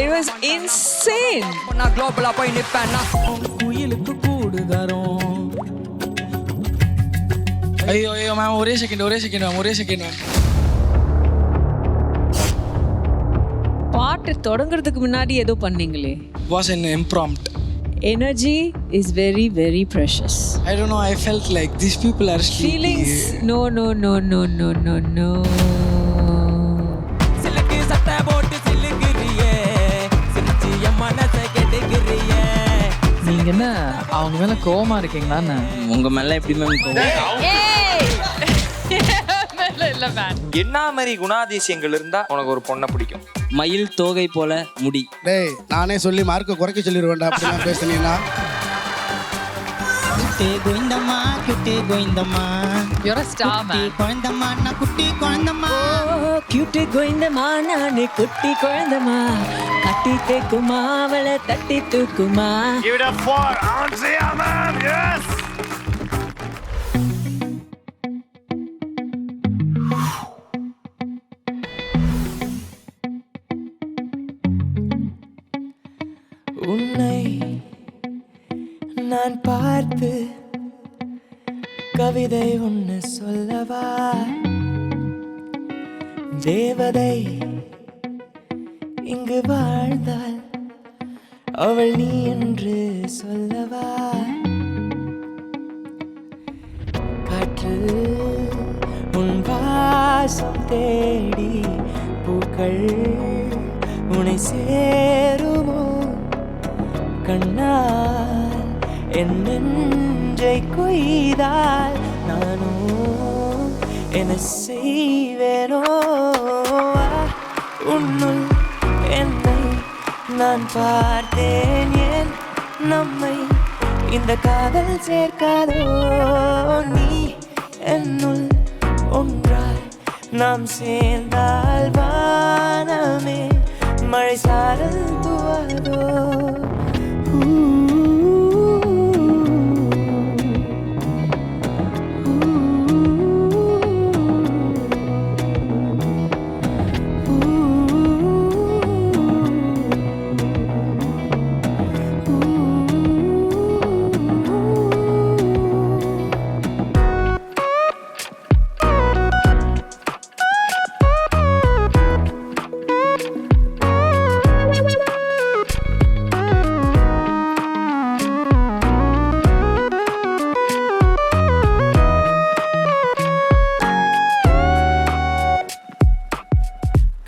It was insane. நான் குளோபலா போய் நிப்பேன் குயிலுக்கு கூடு தரும். ஐயோ ஐயோ மேம் ஒரே செகண்ட் மேம். பாட்டு தொடங்குறதுக்கு முன்னாடி ஏதோ பண்ணீங்களே. Was an impromptu. Energy is very very precious. I don't know, I felt like these people are sleepy. Feelings no. சிலுக்கு சட்டை போட்டு சிலுக்குறியே சிரிச்சி என் மனசை கெடுக்குறியே. நீங்க என்ன அவங்க மேல கோவமா இருக்கீங்களான்னு? உங்க மேல எப்படி மேம் கோவம்? இல்ல மேன். என்ன மாதிரி குணாதிசயங்கள் இருந்தா உனக்கு ஒரு பொண்ணை பிடிக்கும்? மயில் தோகை போல முடி. டேய் நானே சொல்லி மார்க்க குறைக்க சொல்லிடுவேன்டா அப்படிலாம் பேசுனீங்கன்னா. குட்டி கோயிந்தம்மா You're a star man. குழந்தம்மா நான் குட்டி குழந்தம்மா. Cutie கோயிந்தம்மா நானே குட்டி குழந்தம்மா கட்டி தேக்குமா அவளை தட்டி தூக்குமா. Give it up for Andrea, man. Yes. உன்னை நான் பார்த்து கவிதை ஒன்று சொல்லவா? தேவதை இங்கு வாழ்ந்தால் அவள் நீ என்று சொல்லவா? காற்று உன் வாசம் தேடி பூக்கள் உன்னை சேருமோ? கண்ணால் என் நெஞ்சை கொய்தால் நானோ என்ன செய்வேனோ? உன்னுள் என்னை நான் பார்த்தேன், ஏன் நம்மை இந்த காதல் சேர்க்காதோ? நீ என்னுள் ஒன்றாய் நாம் சேர்ந்தால் வானமே மழை சாரல் துவாதோ?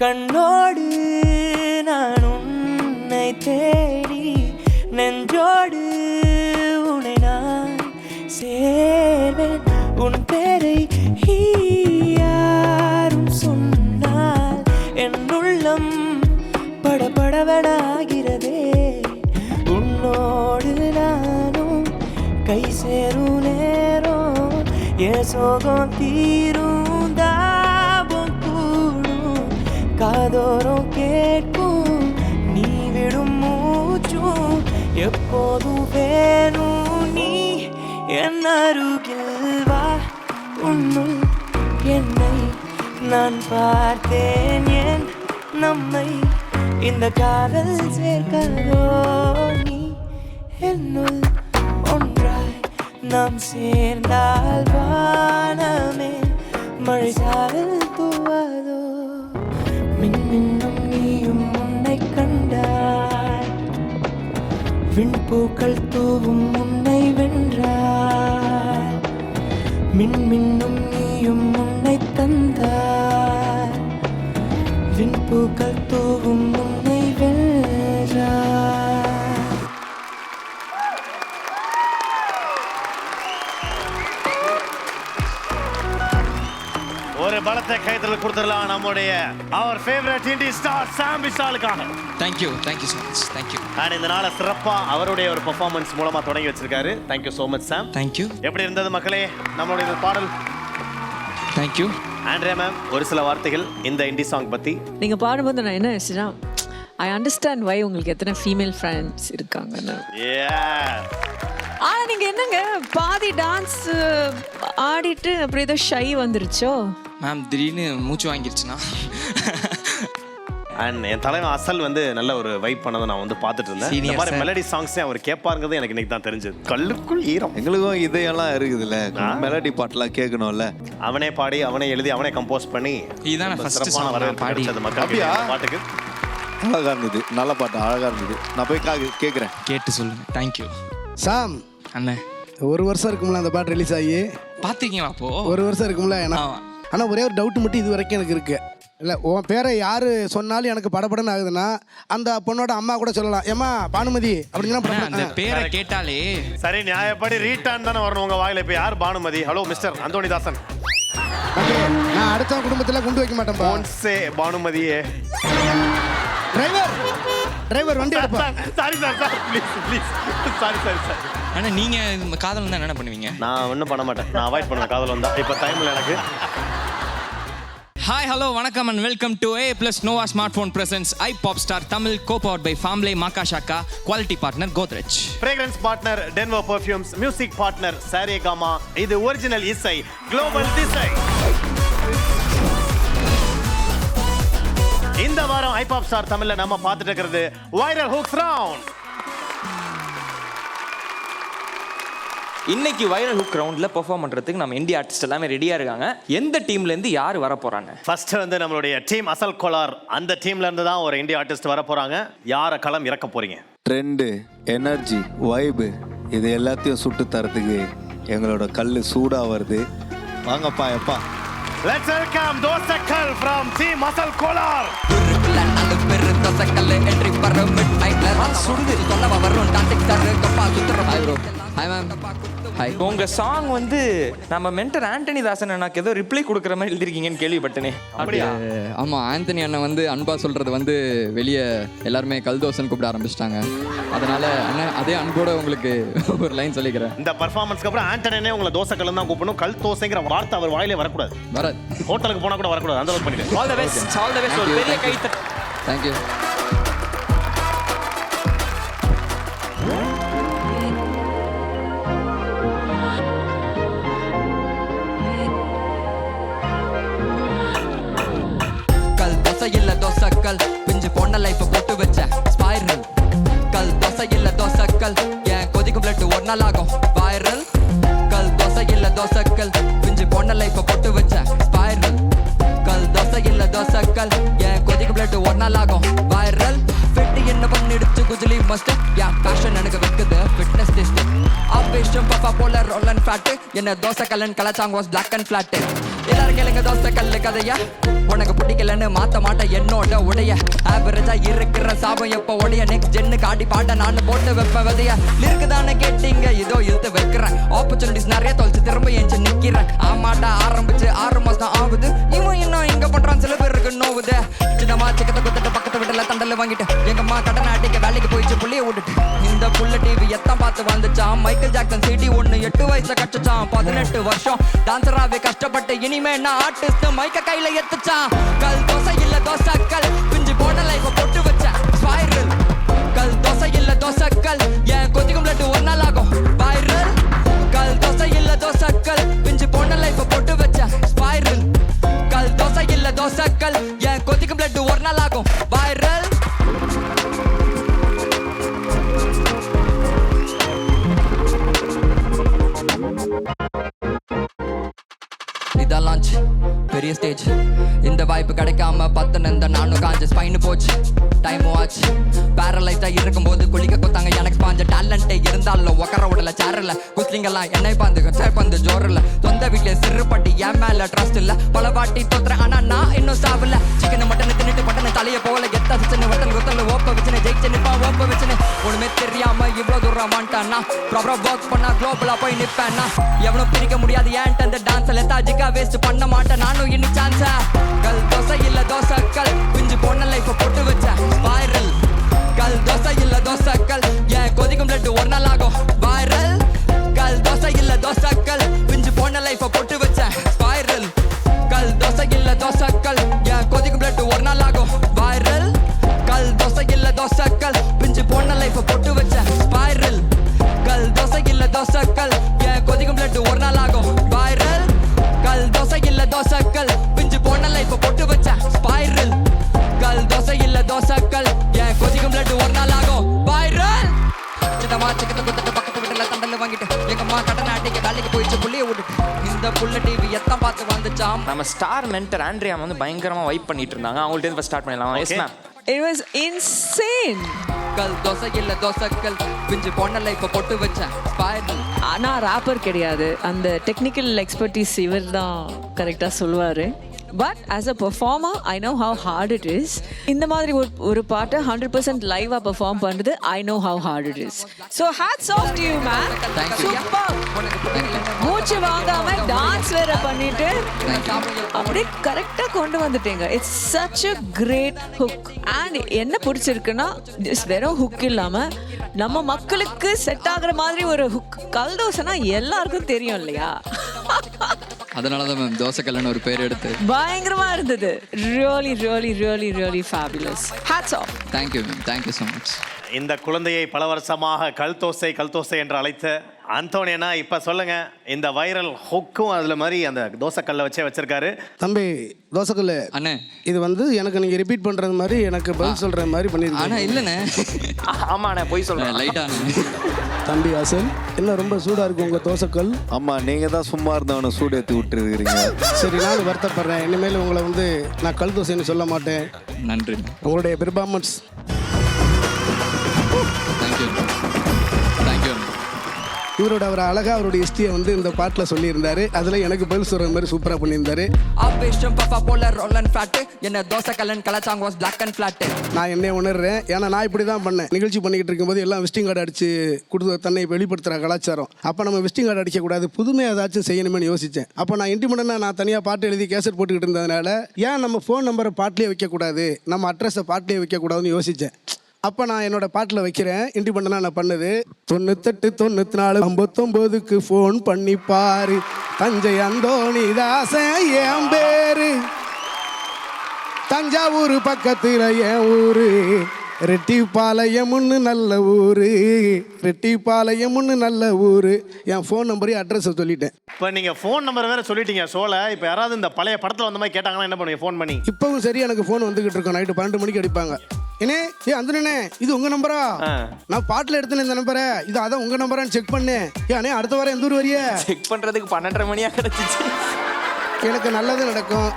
கண்ணோடு நான் உன்னை தேடி நெஞ்சோடு உன்னை நான் சேர்வேன். உன் பேரை யாரும் சொன்னால் என் உள்ளம் படபடவடாகிறதே. உன்னோடு நானும் கை சேரும் நேரம் என் சோகம் தீரும், தாபம் கூடும், காதோரம் கேட்கும் நீ விடும் மூச்சும் எப்போதும் வேணும். நீ என் அருகில் வா, உன்னுள் என்னை நான் பார்த்தேன், ஏன் நம்மை இந்த காதல் சேர்க்கதோ? நீ என்னுள் ஒன்றாய் நாம் சேர்ந்தால் வானமே மழை சாரல் தூவாதோ? மின்மின்னும் நீயும் உன்னை கண்டாய், விண்பூக்கள் தூவும் உன்னை வென்றாய். மின்மின்னும் நீயும் உன்னை தந்தாய், விண்பூக்கள் தூவும் உன்னை வென்றாய். ஒரு பலத்தை கைத்தறல் கொடுத்துடலாம் நம்முடைய our favorite indie star Sam விஷாலுக்காக. Thank you so much. Thank you. And இந்த நாளை சிறப்பா அவருடைய ஒரு பெர்ஃபார்மன்ஸ் மூலமா தொடங்கி வச்சிருக்காரு. Thank you so much Sam. Thank you. எப்படி இருந்தது மக்களே நம்மளுடைய இந்த பாடல்? Thank you. ஆண்ட்ரியா மேம் ஒரு சில வார்த்தைகள் இந்த இண்டி சாங் பத்தி. நீங்க பாடும்போது நான் என்ன யோசிச்சேன்னா, ஐ அண்டர்ஸ்டாண்ட் வை உங்களுக்கு எத்தனை ஃபீமேல் ஃப்ரெண்ட்ஸ் இருக்காங்கன்னு. ஆனா நீங்க என்னங்க பாதி டான்ஸ் ஆடிட்டு அப்புறம் ஏதோ ஷை வந்துருச்சோ? மேம் திடீர்னு மூச்சு வாங்கிருச்சுன்னா அண்ட் என் தலைவன் அசல் வந்து நல்ல ஒரு வைப் பண்ணதை நான் வந்து பார்த்துட்டு இருந்தேன். இந்த Senior மாதிரி sir. மெலடி சாங்ஸே அவர் கேட்பாருங்கிறது எனக்கு இன்னைக்கு தான் தெரிஞ்சது. கல்லுக்குள் ஈரம். எங்களுக்கும் இதையெல்லாம் இருக்குதுல்ல, மெலடி பாட்டுலாம் கேட்கணும்ல. அவனே பாடி, அவனே எழுதி, அவனே கம்போஸ் பண்ணி இதுதான் ரொம்ப first சிறப்பான song வரவேற்பு பாடி. கிடைச்சது மக்களுக்கு அப்படியா? இந்த பாட்டுக்கு. அழகா இருந்தது, நல்ல பாட்டு, அழகா இருந்தது. நான் போய் கேட்குறேன். கேட்டு சொல்லுங்க. தேங்க்யூ சாம் அண்ணே. 1 வருஷம் இருக்கும்ல அந்த பாட்டு ரிலீஸ் ஆகி? பார்த்தீங்களா அப்போ? 1 வருஷம் இருக்கும்ல. ஆமா. ஆனால் ஒரே ஒரு டவுட் மட்டும் இது வரைக்கும் எனக்கு இருக்கு. இல்லை, உன் பேரை யார் சொன்னாலும் எனக்கு படபடன்னு ஆகுதுன்னா அந்த பொண்ணோட அம்மா கூட சொல்லலாம், ஏம்மா பானுமதி அண்ணா, அப்படின்னா அந்த பேரை கேட்டாலே சரி, நியாயப்படி ரீட்டான் தானே வரணும் உங்க வாயில. இப்போ யார் பானுமதி? Hello mister Anthony Daasan. நான் அடுத்த குடும்பத்தில் கொண்டு வைக்க மாட்டேன்ப்பா. போன்சே பானுமதியே. டிரைவர் வண்டி எடுப்பா. Sorry sir, please sorry sir. அண்ணா நீங்க காதல் தான் என்ன பண்ணுவீங்க? நான் ஒன்றும் பண்ண மாட்டேன். நான் அவாய்ட் பண்ணுவேன் காதல் வந்தா. இப்போ டைமில் எனக்கு. ஹாய் ஹலோ வணக்கம் and welcome to A+ Nova Smartphone Presents iPop Star Tamil co-powered by Family Makashaka, quality partner Godrej. Fragrance partner Denver perfumes, music partner Saregama. இது ஒரிஜினல் இசை, குளோபல் திசை. இந்த வாரம் ஐபாப் ஸ்டார் தமிழ்ல நம்ம பார்த்துட்டு இருக்கிறது வைரல் ஹூக்ஸ் ரவுண்ட். இன்னைக்கு வைரல் ஹுக் ரவுண்ட்ல பெர்ஃபார்ம் பண்றதுக்கு நம்ம இந்திய ஆர்டிஸ்ட் எல்லாமே ரெடியா இருக்காங்க. எந்த டீம்ல இருந்து யார் வர போறாங்க? ஃபர்ஸ்ட் வந்து நம்மளுடைய டீம் அசல் கோலார். அந்த டீம்ல இருந்து தான் ஒரு இந்திய ஆர்டிஸ்ட் வர போறாங்க. யாரை களம் இறக்க போறீங்க? ட்ரெண்டு, எனர்ஜி, வைபு இது எல்லாத்தையும் சுட்டு தரத்துக்கு எங்களோட கல் சூடாக வருது. வாங்கப்பா எப்பா. Let's welcome தோசைக்கல் from team அசல் கோலார். உங்க சாங் வந்து நம்ம மென்டர் ஆண்டனி தாசன் எனக்கு ஏதோ ரிப்ளை கொடுக்குற மாதிரி எழுதிருக்கீங்கன்னு கேள்விப்பட்டனே. அப்படியா? ஆமாம், ஆண்டனி அண்ணன் வந்து அன்பா சொல்கிறது வந்து வெளியே எல்லாருமே கல்தோசன் கூப்பிட ஆரம்பிச்சிட்டாங்க. அதனால அண்ணன் அதே அன்போட உங்களுக்கு ஒரு லைன் சொல்லிக்கிறேன். இந்த பர்ஃபார்மன்ஸ்க்கு அப்புறம் ஆண்டனியே உங்களை தோசைக்கல் தான் கூப்பிடணும். கல் தோசைங்கிற வார்த்தை அவர் வாயிலே வரக்கூடாது. வரத் ஹோட்டலுக்கு போனா கூட வரக்கூடாது. அந்த அளவுக்கு பண்ணிடுங்க. All the best, all the best. ஒரு பெரிய கை தட்டு. தேங்க்யூ. இல்ல தோசைக்கல் பிஞ்சு பொண்ண லைஃப் போட்டு வச்ச ஸ்பைரல். கல் தோசை இல்ல தோசைக்கல் என் கொதிக்கும் பிளட் ஒரு நாள் ஆகும் வைரல். கல் தோசை இல்ல தோசைக்கல் பிஞ்சு பொண்ண லைஃப் போட்டு வச்ச ஸ்பைரல். கல் தோசை இல்ல தோசைக்கல் என் கொதிக்கும் பிளட் ஒரு நாள் ஆகும் வைரல். ஃபிட் என்ன பண்ணிடுச்சு குஜிலி மஸ்ட் என் பேஷன் எனக்கு வைக்குது ஃபிட்னஸ் டெஸ்ட். ஆபேஷம் பப்பா போல ரோல் அண்ட் ஃபேட் என்ன தோசைக்கல்லன் கலச்சாங்க வாஸ் பிளாக் அண்ட் ஃபிளாட். எல்லாரும் கேளுங்க தோசைக்கல்லு கதையா, உனக்கு பிடிக்கலன்னு மாத்த மாட்டேன் என்னோட உடைய. ஆவரேஜா இருக்கிற சாபம் எப்ப உடைய நெக்ஸ்ட் ஜென்னுக்கு ஆடி பாட்ட நான் போட்டு வைப்ப விதையா. இருக்குதானே கேட்டீங்க, இதோ இழுத்து வைக்கிறேன். ஆப்பர்ச்சுனிட்டிஸ் நிறைய தொலைச்சு திரும்ப ஏஞ்சி நிக்கிறேன். ஆமாட்டா ஆரம்பிச்சு 6 மாசம் ஆகுது. இவன் இன்னும் இங்க பண்றான், சில பேருக்கு நோவுது. சின்னமா சிக்கத்தை குத்துட்டு பக்கத்து வீட்டுல தண்டல வாங்கிட்டு எங்கம்மா கடனை அடிக்க வேலைக்கு போயிடுச்சு புள்ளிய விட்டுட்டு. இந்த புள்ள டிவி எத்தான் பார்த்து வந்துச்சான். மைக்கேல் ஜாக்சன் சிடி 8 வயசுல கட்டுச்சான். 18 வருஷம் டான்சராவே கஷ்டப்பட்டு இனிமே நான் ஆர்டிஸ்ட் மைக்க கையில எத்துச்சான். கல் தோசை இல்ல தோசைக்கல் பிஞ்சு போன லைஃப் போட்டு வச்ச ஸ்பைரல். கல் தோசை இல்ல தோசைக்கல் என் கொதிக்கும் பிளட் ஒரு நாள் ஆகும் வைரல். கல் தோசை இல்ல தோசைக்கல் பிஞ்சு போன லைஃப் போட்டு வச்ச ஸ்பைரல். கல் தோசை இல்ல தோசைக்கல் என் கொதிக்கும் பிளட் ஒரு நாள் ஆகும் வைரல். இதான் லான்ச், பெரிய ஸ்டேஜ். இந்த வாய்ப்பு கிடைக்காம 10 நந்த நானும் காஞ்ச ஸ்பைன் போச்சு. டைம் வாட்ச் பேரலைஸா இருக்கும்போது குளிக்க கொத்தாங்க எனக்கு ஸ்பாஞ்ச. டேலண்டே இருந்தாலும் உக்கர விடல சேரல. குஸ்லிங்கெல்லாம் என்னை பந்து ஜோரில். சொந்த வீட்டில் சிறுபட்டி என் மேல ட்ரஸ்ட் இல்ல. பல வாட்டி தோத்துறேன் ஆனா நான் இன்னும் சாவல. சிக்கன் மட்டன் தின்னுட்டு பட்டன தலைய போல எத்த சிச்சனு வட்டல் குத்தல் ஓப்ப வச்சுன்னு ஜெயிச்சு நிப்பா ஓப்ப வச்சுன்னு. ஒண்ணுமே தெரியாம இவ்வளவு தூரம் வாண்டானா ப்ராப்பரா ஒர்க் பண்ணா குளோபலா போய் நிப்பேன்னா. எவனும் பிரிக்க முடியாது ஏன்ட்டு அந்த டான்ஸ் லெத்தாஜிக்கா வேஸ்ட் பண்ண மாட்டேன் நானும் இன்னும் சான்ஸ. கல் தோசை இல்ல தோசைக்கல் பிஞ்சு பொண்ண லைஃப் போட்டு வச்ச வைரல். கல் தோசை இல்ல தோசைக்கல் என் கொதிக்கும் பிளட் ஒரு நாள் ஆகும் வைரல். கல் தோசை இல்ல தோசைக்கல் பிஞ்சு பொண்ண லைஃப் போட்டு வச்ச வைரல். கல் தோசை இல்ல தோசைக்கல் என் கொதிக்கும் பிளட் ஒரு நாள் ஆகும் வைரல். கல் தோசை இல்ல தோசைக்கல் பிஞ்சு பொண்ண லைஃப் போட்டு வச்ச வைரல். கல் தோசை இல்ல தோசைக்கல் என் கொதிக்கும் பிளட் ஒரு நாள் ஆகும் வைரல். கல் தோசை இல்ல தோசைக்கல் பிஞ்சு பொண்ண லைஃப் போட்டு வச்ச ஸ்பைரல். கல் தோசை இல்ல தோசைக்கல் என் கொதிக்கும் பிளட் ஒரு நாள் ஆகும் வைரல் சின்னமா சிக்கத்தை குத்துட்டு பக்கத்து வீட்டுல தண்டல் வாங்கிட்டு எங்க அம்மா கடனை அடிக்க வேலைக்கு போயிடுச்சு புள்ளைய விட்டுட்டு இந்த புள்ள டிவி எத்தான் பார்த்து வந்துச்சாம். நம்ம ஸ்டார் மென்டர் ஆண்ட்ரியா வந்து பயங்கரமா வைப் பண்ணிட்டு இருந்தாங்க. அவங்கள்ட்ட இருந்து ஸ்டார்ட் பண்ணிடலாம். Yes ma'am. It was insane. கல் தோசை இல்ல தோசைக்கல் பிஞ்சு பொண்ணல இப்ப பொட்டு வச்சேன் ஸ்பைரல். ஆனா ராப்பர் கிடையாது, அந்த டெக்னிக்கல் எக்ஸ்பர்டீஸ் இவர் தான் கரெக்டாக சொல்லுவார். But as a performer I know how hard it is. இந்த மாதிரி ஒரு பாட்டை 100% லைவாக பெர்ஃபார்ம் பண்ணுறது I know how hard it is. So hats off to you man. Super. மூச்சு வாங்காம டான்ஸ் வேற பண்ணிட்டு அப்படியே கரெக்டாக கொண்டு வந்துட்டீங்க. It's such a great hook. And என்ன பிடிச்சிருக்குன்னா இட்ஸ் வெறும் ஹுக் இல்லாமல் நம்ம மக்களுக்கு செட் ஆகுற மாதிரி ஒரு ஹுக். கல்தோசைனா எல்லாருக்கும் தெரியும் இல்லையா? அதனால தான் மேம் தோசைக்கல்லுன்னு ஒரு பேர் எடுத்து. பயங்கரமா இருந்தது. Really really really really fabulous. Hats off. Thank you ma'am, thank you so much. இந்த குழந்தையை பல வருஷமாக கல்தோசை என்று அழைத்த அந்தோனியனா, இப்போ சொல்லுங்க, இந்த வைரல் ஹுக்கும் அதில் மாதிரி அந்த தோசைக்கல்லை வச்சே வச்சிருக்காரு. தம்பி தோசைக்கல் அண்ணே இது வந்து எனக்கு நீங்கள் ரிப்பீட் பண்ணுறது மாதிரி எனக்கு பதில் சொல்கிற மாதிரி பண்ணியிருக்கேன். ஆனால் இல்லைண்ணே, ஆமாண்ணே போய் சொல்றேன். லைட்டாண்ணே. தம்பி அசல் என்ன ரொம்ப சூடாக இருக்கும் உங்கள் தோசைக்கல். ஆமா, நீங்க தான் சும்மா இருந்தவனை சூடு ஏற்றி விட்டுருக்கிறீங்க. சரி, நான் வருத்தப்படுறேன். இனிமேல் உங்களை வந்து நான் கல் தோசைன்னு சொல்ல மாட்டேன். நன்றி. உங்களுடைய பெர்ஃபார்மன்ஸ் தேங்க்யூ தேங்க்யூ. இவரோட அவர் அழகாக அவருடைய ஹிஸ்ட்ரியை வந்து இந்த பாட்டில் சொல்லியிருந்தாரு. அதில் எனக்கு பதில் சொல்கிற மாதிரி சூப்பராக பண்ணியிருந்தாரு. ஆபேஷம் பஃபா போல ரோல் அண்ட் ஃபிளாட் என்ன தோசைக்கல்லன் கலச்சாங் வாஸ் பிளாக் அண்ட் ஃபிளாட். நான் என்னை உணர்றேன். ஏன்னா நான் இப்படி தான் பண்ணேன். நிகழ்ச்சி பண்ணிக்கிட்டு இருக்கும்போது எல்லாம் விசிட்டிங் கார்டு அடித்து கொடுத்து தன்னை வெளிப்படுத்துகிற கலாச்சாரம். அப்போ நம்ம விசிட்டிங் கார்டு அடிக்கக்கூடாது, புதுமை ஏதாச்சும் செய்யணுமேனு யோசித்தேன். அப்போ நான் இண்டிபெண்டனாக நான் தனியாக பாட்டு எழுதி கேசட் போட்டுக்கிட்டு இருந்ததுனால ஏன் நம்ம ஃபோன் நம்பரை பாட்டிலே வைக்கக்கூடாது, நம்ம அட்ரஸை பாட்டிலே வைக்கக்கூடாதுன்னு யோசித்தேன். அப்போ நான் என்னோட பாட்டில் வைக்கிறேன். இண்டிபெண்டனாக நான் பண்ணது 98 94 59க்கு ஃபோன் பண்ணி பாரு, தஞ்சை அந்தோணிதாசன் என் பேரு, தஞ்சாவூர் பக்கத்தில் என் ஊரு, ரெட்டிப்பாளையம்னு நல்ல ஊரு, ரெட்டிப்பாளையம்னு நல்ல ஊரு. என் ஃபோன் நம்பரையும் அட்ரஸை சொல்லிட்டேன். இப்போ நீங்கள் ஃபோன் நம்பர் வேறு சொல்லிட்டீங்க சோலை. இப்போ யாராவது இந்த பழைய படத்தில் வந்த மாதிரி கேட்டாங்கன்னா என்ன பண்ணுவீங்க ஃபோன் பண்ணி? இப்போவும் சரி, எனக்கு ஃபோன் வந்துக்கிட்டு இருக்கோம். நைட்டு 12 மணிக்கு அடிப்பாங்க. அந்தனே இது உங்க நம்பரா? நான் பாட்டில் எடுத்தேன் இந்த நம்பரை. இது அதான் உங்க நம்பரான்னு செக் பண்ணேன். அண்ணே அடுத்த வாரம் எந்த ஊர் வரிய? செக் பண்றதுக்கு 12:30 மணியா கிடைச்சிச்சு. எனக்கு நல்லது நடக்கும்.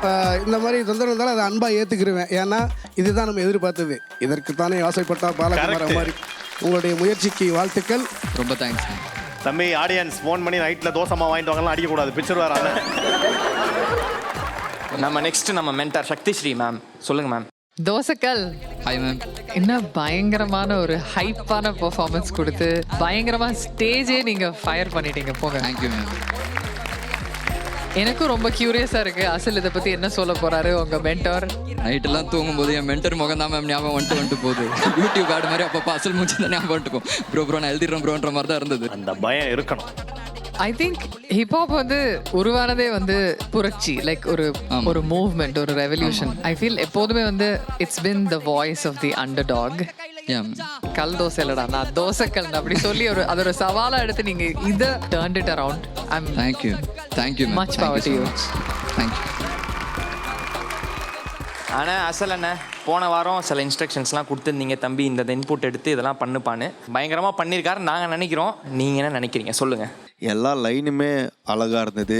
இந்த மாதிரி தொந்தரவு இருந்தாலும் அதை அன்பா ஏத்துக்கிருவேன். ஏன்னா இதுதான் நம்ம எதிர்பார்த்தது. இதற்கு தானே ஆசைப்பட்டா பாலகுமார மாதிரி. உங்களுடைய முயற்சிக்கு வாழ்த்துக்கள். ரொம்ப தேங்க்ஸ். தம்பி ஆடியன்ஸ் ஃபோன் பண்ணி நைட்டில் தோசைமா வாங்கிட்டு வாங்கலாம் அடிக்கக்கூடாது, பிக்சர் வராங்க. நம்ம நெக்ஸ்ட் நம்ம மென்டார் சக்தி ஸ்ரீ மேம். சொல்லுங்க மேம். தோசைக்கல் ஹாய் மேம். என்ன பயங்கரமான ஒரு ஹைப்பான பெர்ஃபார்மன்ஸ் கொடுத்து பயங்கரமா ஸ்டேஜே நீங்க ஃபயர் பண்ணிட்டீங்க. போங்க. Thank you ma'am. எனக்கும் ரொம்ப கியூரியஸா இருக்கு, அசல் இதை பத்தி என்ன சொல்ல போறாரு உங்க மென்டார். நைட்டெல்லாம் தூங்கும்போது என் மென்டர் முகம் தான் மேம் ஞாபகம் வந்துட்டு போகுது. யூடியூப் ஆட் மாதிரி அப்பப்போ அசல் மூச்சு தான் ஞாபகம் வந்துட்டுக்கும். ப்ரோ நான் எழுதிடுறோம் ப்ரோன்ற மாதிரி தான் இருந்தது. அந்த பயம் இருக்கணும். ஐ திங்க் ஹிப்ஹாப் வந்து உருவானதே வந்து புரட்சி, லைக் ஒரு மூவ்மெண்ட், ஒரு ரெவல்யூஷன். ஐ ஃபீல் எப்போதுமே வந்து it's been the voice of the underdog. கல் தோசை இல்லடா நான் தோசைக்கல் அப்படி சொல்லி அது ஒரு சவாலா எடுத்து நீங்க இதை turned it around. Thank you much power to you. Thank you. ஆனால் அசல் அண்ணே போன வாரம் சில இன்ஸ்ட்ரக்ஷன்ஸ்லாம் கொடுத்துருந்தீங்க, தம்பி இந்த இன்புட் எடுத்து இதெல்லாம் பண்ணுப்பான்னு. பயங்கரமாக பண்ணியிருக்காரு நாங்கள் நினைக்கிறோம். நீங்கள் என்ன நினைக்கிறீங்க சொல்லுங்கள். எல்லா லைனுமே அழகாக இருந்தது.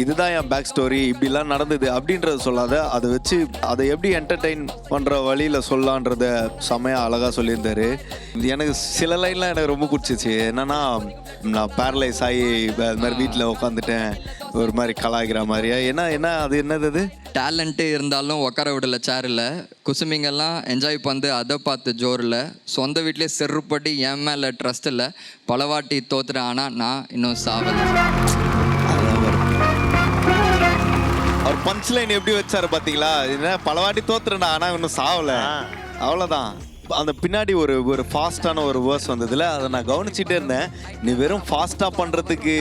இதுதான் என் பேக் ஸ்டோரி, இப்படிலாம் நடந்தது அப்படின்றத சொல்லாத, அதை வச்சு அதை எப்படி என்டர்டெயின் பண்ணுற வழியில் சொல்லலான்றத செமையாக அழகாக சொல்லியிருந்தாரு. எனக்கு சில லைன்லாம் எனக்கு ரொம்ப பிடிச்சிச்சு. என்னென்னா நான் பேரலைஸ் ஆகி அது மாதிரி வீட்டில் உட்காந்துட்டேன் ஒரு மாதிரி கலாய்க்கிற மாதிரியா. என்ன அது என்னது டேலண்ட்டு இருந்தாலும் உட்கார விடல சேரில், குசுமிங்கெல்லாம் என்ஜாய் பண்ணு அதை பார்த்து ஜோரில், சொந்த வீட்லேயே செருப்படி என் மேலே ட்ரஸ்ட் இல்லை, பலவாட்டி தோத்துறேன் ஆனால் நான் இன்னும் சாவல். அவர் பஞ்ச் லைன் எப்படி வச்சாரு பார்த்தீங்களா? என்ன பலவாட்டி தோத்துறேன்டா ஆனால் இன்னும் சாவலை, அவ்வளோதான். அந்த பின்னாடி ஒரு ஃபாஸ்டான ஒரு வேர்ஸ் வந்ததுல அதை நான் கவனிச்சுட்டே இருந்தேன். நீ வெறும் ஃபாஸ்ட்டாக பண்ணுறதுக்கு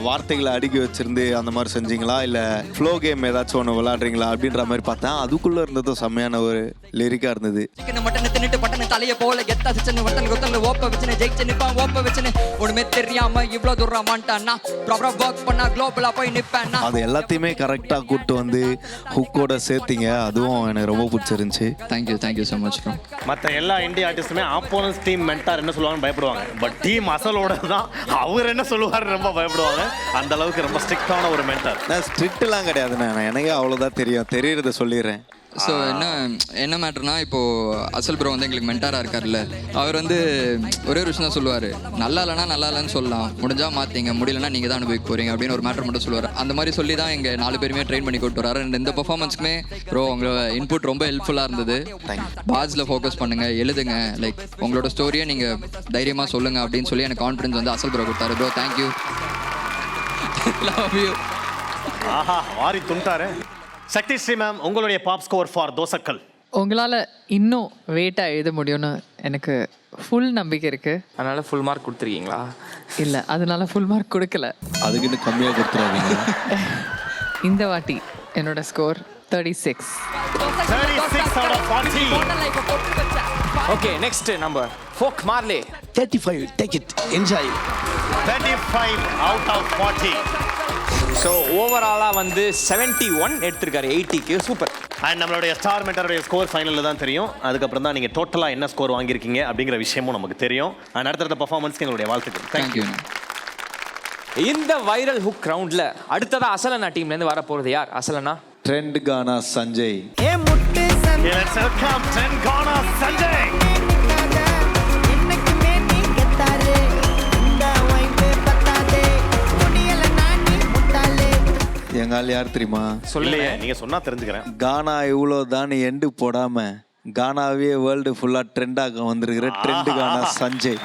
வார்த்தைகளை அடுக்கி வச்சிருந்து அந்த மாதிரி செஞ்சீங்களா இல்லை ஃப்ளோ கேம் ஏதாச்சும் ஒன்று விளாட்றீங்களா அப்படின்ற மாதிரி பார்த்தேன். அதுக்குள்ளே இருந்ததும் செம்மையான ஒரு லிரிக்காக இருந்தது. மட்டன் தின்னுட்டு பட்டன் தலையை போல கெத்தா சிச்சனு வட்டன் கொத்தல ஓப்ப வச்சுன்னு ஜெயிச்சு நிப்பான் ஓப்ப வச்சுன்னு ஒண்ணுமே தெரியாம இவ்வளோ தூரம் மாட்டான்னா ப்ராப்பரா ஒர்க் பண்ணா குளோபலா போய் நிப்பேன்னா அது எல்லாத்தையுமே கரெக்டாக கூப்பிட்டு வந்து ஹுக்கோட சேர்த்தீங்க. அதுவும் எனக்கு ரொம்ப பிடிச்சிருந்துச்சு. Thank you so much bro. மற்ற எல்லா இந்திய ஆர்டிஸ்ட்டுமே ஆப்போனன்ஸ் டீம் மென்டார் என்ன சொல்லுவாங்கன்னு பயப்படுவாங்க. பட் டீம் அசலோட தான் அவர் என்ன சொல்லுவார் ரொம்ப பயப்படுவாங்க. அந்த அளவுக்கு ரொம்ப ஸ்ட்ரிக்டான ஒரு மென்டார். நான் ஸ்ட்ரிக்ட்லாம் கிடையாதுண்ணே, எனக்கே அவ்வளோதான் தெரியறத சொல்லிடுறேன். ஸோ என்ன மேட்டர்னா இப்போது அசல் ப்ரோ வந்து எங்களுக்கு மென்டாராக இருக்கார்ல, அவர் வந்து ஒரே ஒரு விஷயம் தான் சொல்லுவார். நல்லா இல்லைனா நல்லா இல்லைன்னு சொல்லலாம், முடிஞ்சால் மாற்றிங்க, முடியலன்னா நீங்கள் தான் அனுபவிக்க போகிறீங்க அப்படின்னு ஒரு மேட்டர் மட்டும் சொல்லுவார். அந்த மாதிரி சொல்லி தான் எங்கள் 4 பேருமே ட்ரெயின் பண்ணி கூப்பிட்டு வராரு. அண்ட் இந்த பர்ஃபார்மன்ஸ்க்குமே ப்ரோ உங்களோட இன்புட் ரொம்ப ஹெல்ப்ஃபுல்லாக இருந்தது. பாட்ஸில் ஃபோக்கஸ் பண்ணுங்கள், எழுதுங்க, லைக் உங்களோட ஸ்டோரியை நீங்கள் தைரியமாக சொல்லுங்கள் அப்படின்னு சொல்லி எனக்கு கான்ஃபிடன்ஸ் வந்து அசல் ப்ரோ கொடுத்தாரு. Bro thank you, love you. ஆஹா, வாரி துண்டாரு. சக்தி ஸ்ரீ மேம், உங்களுடைய பாப் ஸ்கோர் ஃபார் தோசைக்கல். உங்களால் இன்னும் வெயிட்டாக எழுத முடியும்னு எனக்கு ஃபுல் நம்பிக்கை இருக்குது. அதனால ஃபுல் மார்க் கொடுத்துருக்கீங்களா? இல்லை, அதனால ஃபுல் மார்க் கொடுக்கல. அதுக்குன்னு கம்மியாக கொடுத்துறாதீங்க. இந்த வாட்டி என்னோட score 36. 36 out of 40. Okay, next number folk Morley. 35, take it, enjoy. 35 out of 40. So ஓவராலாக வந்து 71 எடுத்திருக்காரு 80க்கு. சூப்பர். அண்ட் நம்மளுடைய ஸ்டார் மென்டருடைய ஸ்கோர் ஃபைனலில் தான் தெரியும். அதுக்கப்புறம் தான் நீங்கள் டோட்டலாக என்ன ஸ்கோர் வாங்கியிருக்கீங்க அப்படிங்கிற விஷயமும் நமக்கு தெரியும். அண்ட் அடுத்த பர்ஃபார்மன்ஸ்க்கு எங்களுடைய வாழ்த்துக்கள். தேங்க்யூ. இந்த வைரல் ஹுக் ரவுண்டில் அடுத்ததாக அசலனா டீம்லேருந்து வர போகிறது யார்? அசலனா ட்ரெண்ட் கானா சஞ்சய். ஏ முட்டு Let's welcome Trent Ghana Sanjay. என்னைக்கு நீ கெத்தாரு இந்த வைப்பு பத்தாதே முடியல நானி முட்டாளே. எங்க ஆள் யார் தெரியுமா? சொல்லையே, நீங்க சொன்னா தெரிஞ்சுக்கிறேன். கானா இவ்வளோ தான் எண்டு போடாம கானாவே வேர்ல்டு ஃபுல்லா ட்ரெண்டாக வந்திருக்கிற ட்ரெண்ட் கானா சஞ்சய்.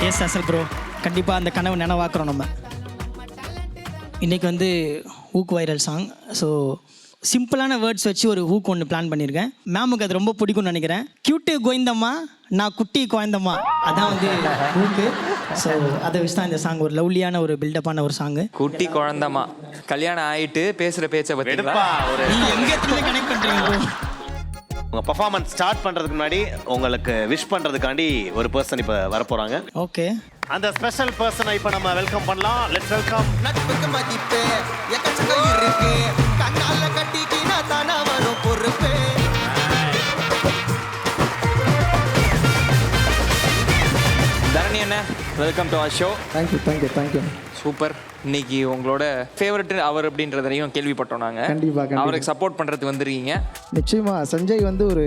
எஸ் அசல் ப்ரோ, கண்டிப்பாக அந்த கனவு நினைவாக்குறோம் நம்ம. இன்றைக்கி வந்து ஹூக் வைரல் சாங். ஸோ சிம்பிளான வேர்ட்ஸ் வச்சு ஒரு ஹூக் ஒன்று பிளான் பண்ணியிருக்கேன். மேமுக்கு அது ரொம்ப பிடிக்கும்னு நினைக்கிறேன். கியூட்டு கோயந்தம்மா நான் குட்டி கோயந்தம்மா, அதான் வந்து ஹூக்கு. ஸோ அதை வச்சு தான் இந்த சாங் ஒரு லவ்லியான ஒரு பில்டப்பான ஒரு சாங்கு. குட்டி குழந்தம்மா, கல்யாணம் ஆகிட்டு பேசுகிற பேச்சை பற்றி நீங்கள் எங்கே கனெக்ட் பண்ணுறீங்க? உங்க பர்ஃபார்மன்ஸ் ஸ்டார்ட் பண்றதுக்கு முன்னாடி உங்களுக்கு விஷ் பண்றதுக்காண்டி ஒரு பர்சன் இப்ப வர போறாங்க. ஓகே, அந்த ஸ்பெஷல் பர்சனை இப்ப நம்ம வெல்கம் பண்ணலாம். Let's welcome. நட்புக்கு மதிப்பே எக்கச்சக்கம் இருக்கு, கண்ணால கட்டிக்கினா தானா வரும் பொறுப்பே. தரணி அண்ணா, welcome to our show. Thank you. Super. இன்னைக்கு உங்களோட ஃபேவரட் அவர் அப்படின்றதையும் கேள்விப்பட்டோம் நாங்கள். கண்டிப்பாக அவருக்கு சப்போர்ட் பண்ணுறதுக்கு வந்துருக்கீங்க. நிச்சயமா சஞ்சய் வந்து ஒரு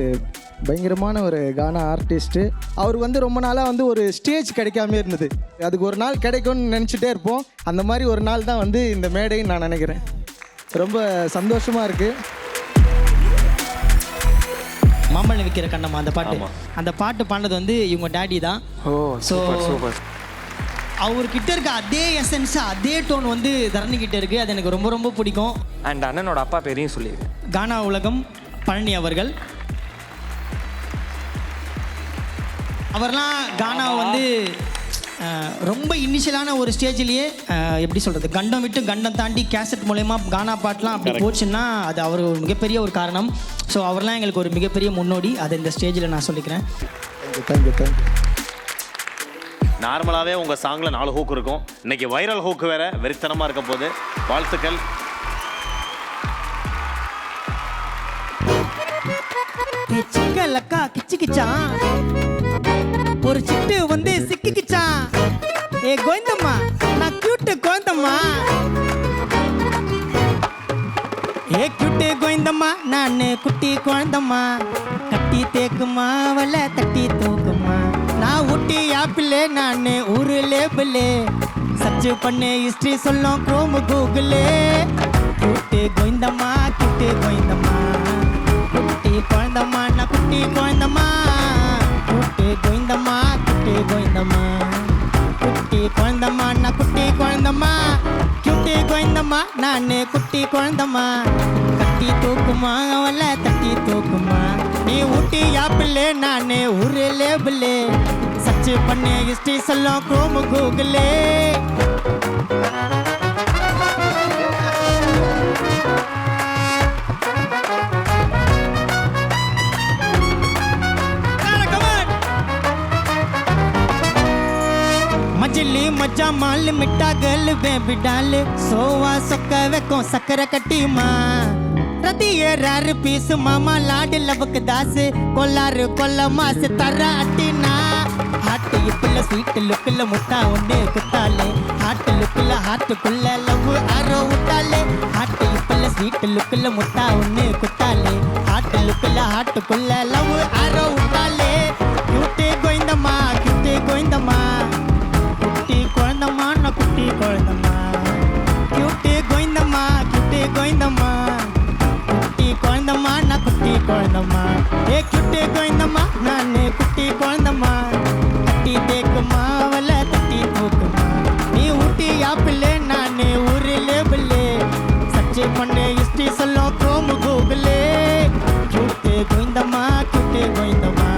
பயங்கரமான ஒரு கானா ஆர்டிஸ்ட்டு. அவர் வந்து ரொம்ப நாளாக வந்து ஒரு ஸ்டேஜ் கிடைக்காம இருந்தது. அதுக்கு ஒரு நாள் கிடைக்கும்னு நினச்சிட்டே இருப்போம். அந்த மாதிரி ஒரு நாள் தான் வந்து இந்த மேடைன்னு நான் நினைக்கிறேன். ரொம்ப சந்தோஷமாக இருக்குது. மாம்பழம் விற்கிற கண்ணம்மா அந்த பாட்டு பாடினது வந்து இவங்க டேடி தான். ஓ, ஸோ சூப்பர். அவர்கிட்ட இருக்க அதே எசன்ஸ், அதே டோன் வந்து தரணி கிட்ட இருக்கு. அது எனக்கு ரொம்ப ரொம்ப பிடிக்கும். அண்ட் அண்ணனோட அப்பா பேரையும் சொல்லியிருக்கேன். கானா உலகம் பழனி அவர்கள். அவர்லாம் கானா வந்து ரொம்ப இனிஷியலான ஒரு ஸ்டேஜ்லேயே எப்படி சொல்கிறது, கண்டம் விட்டு கண்டம் தாண்டி கேசட் மூலயமா கானா பாட்டெலாம் அப்படி போச்சுன்னா அது அவர் ஒரு மிகப்பெரிய ஒரு காரணம். ஸோ அவர்லாம் எங்களுக்கு ஒரு மிகப்பெரிய முன்னோடி. அதை இந்த ஸ்டேஜில் நான் சொல்லிக்கிறேன். தேங்க்யூ. நார்மலாகவே உங்கள் சாங்கில் 4 ஹூக் இருக்கும். இன்னைக்கு வைரல் ஹூக் வேற வெறித்தனமாக இருக்க போது. வாழ்த்துக்கள். சிக்கலக்கா கிச்சிக்கிச்சான், ஒரு சிட்டு வந்து சிக்கிக்கிச்சான். ஏ கோயந்தம்மா நான் கியூட்டு கோயந்தம்மா, ஏ கியூட்டு கோயந்தம்மா நான் குட்டி குழந்தம்மா, கட்டி தேக்குமா வல தட்டி தூக்குமா, நான் ஊட்டி ஆப்பிள் நான் ஊரு லேபிளே, சர்ச் பண்ணு ஹிஸ்ட்ரி சொல்லும் குரோம் கூகுளே. கியூட்டு கோயந்தம்மா கியூட்டு கோயந்தம்மா, குட்டி குழந்தம்மா நான் குட்டி குழந்தம்மா, குட்டி கோயந்தம்மா குட்டி கோயந்தம்மா, குட்டி குழந்தம்மா நான் குட்டி குழந்தம்மா, குட்டி கோயந்தம்மா நான் குட்டி குழந்தம்மா. தட்டி தூக்குமா அவளை தட்டி தூக்குமா நீ ஊட்டி ஆப்பிளே நானே ஒரு லேபிளே சர்ச் பண்ணு ஹிஸ்ட்ரி சொல்லும் குரோம் கூகுளே மஜ்லி மஜா மால் மிட்டா கல் பேபி டால் சோவா சொக்க வைக்கும் சக்கரை கட்டிமா ரத்தியே ராரு பீஸ் மாமா லாடு லபக்கு தாஸ் கொல்லாரு கொல்ல மாசு தர அட்டினா ஹாட்டு இப்புல ஸ்வீட் லுக்குல முட்டா ஒண்ணு குத்தாலே ஹாட்டு லுக்குல ஹாட்டுக்குள்ள லவ் ஆரோ விட்டாலே ஹாட்டு இப்புல ஸ்வீட் லுக்குல முட்டா ஒண்ணு குத்தாலே ஹாட்டு லுக்குல ஹாட்டுக்குள்ள லவ் ஆரோ விட்டாலே கியூட்டி கோயிந்தம்மா குட்டி குழந்தம்மா நான் குட்டி குழந்தம்மா கியூட்டி கோயிந்தம்மா குட்டி குழந்தம்மா நான் குட்டி குழந்தம்மா ஏ கியூட்டி கோயிந்தம்மா நானே குட்டி குழந்தம்மா தட்டி தேக்குமா அவளை தட்டி தூக்குமா நீ ஊட்டி ஆப்பிளே நானே ஒரு லேபிளே சர்ச் பண்ணு ஹிஸ்ட்ரி சொல்லும் குரோம் கூகுளே கியூட்டி கோயிந்தம்மா குட்டி குழந்தம்மா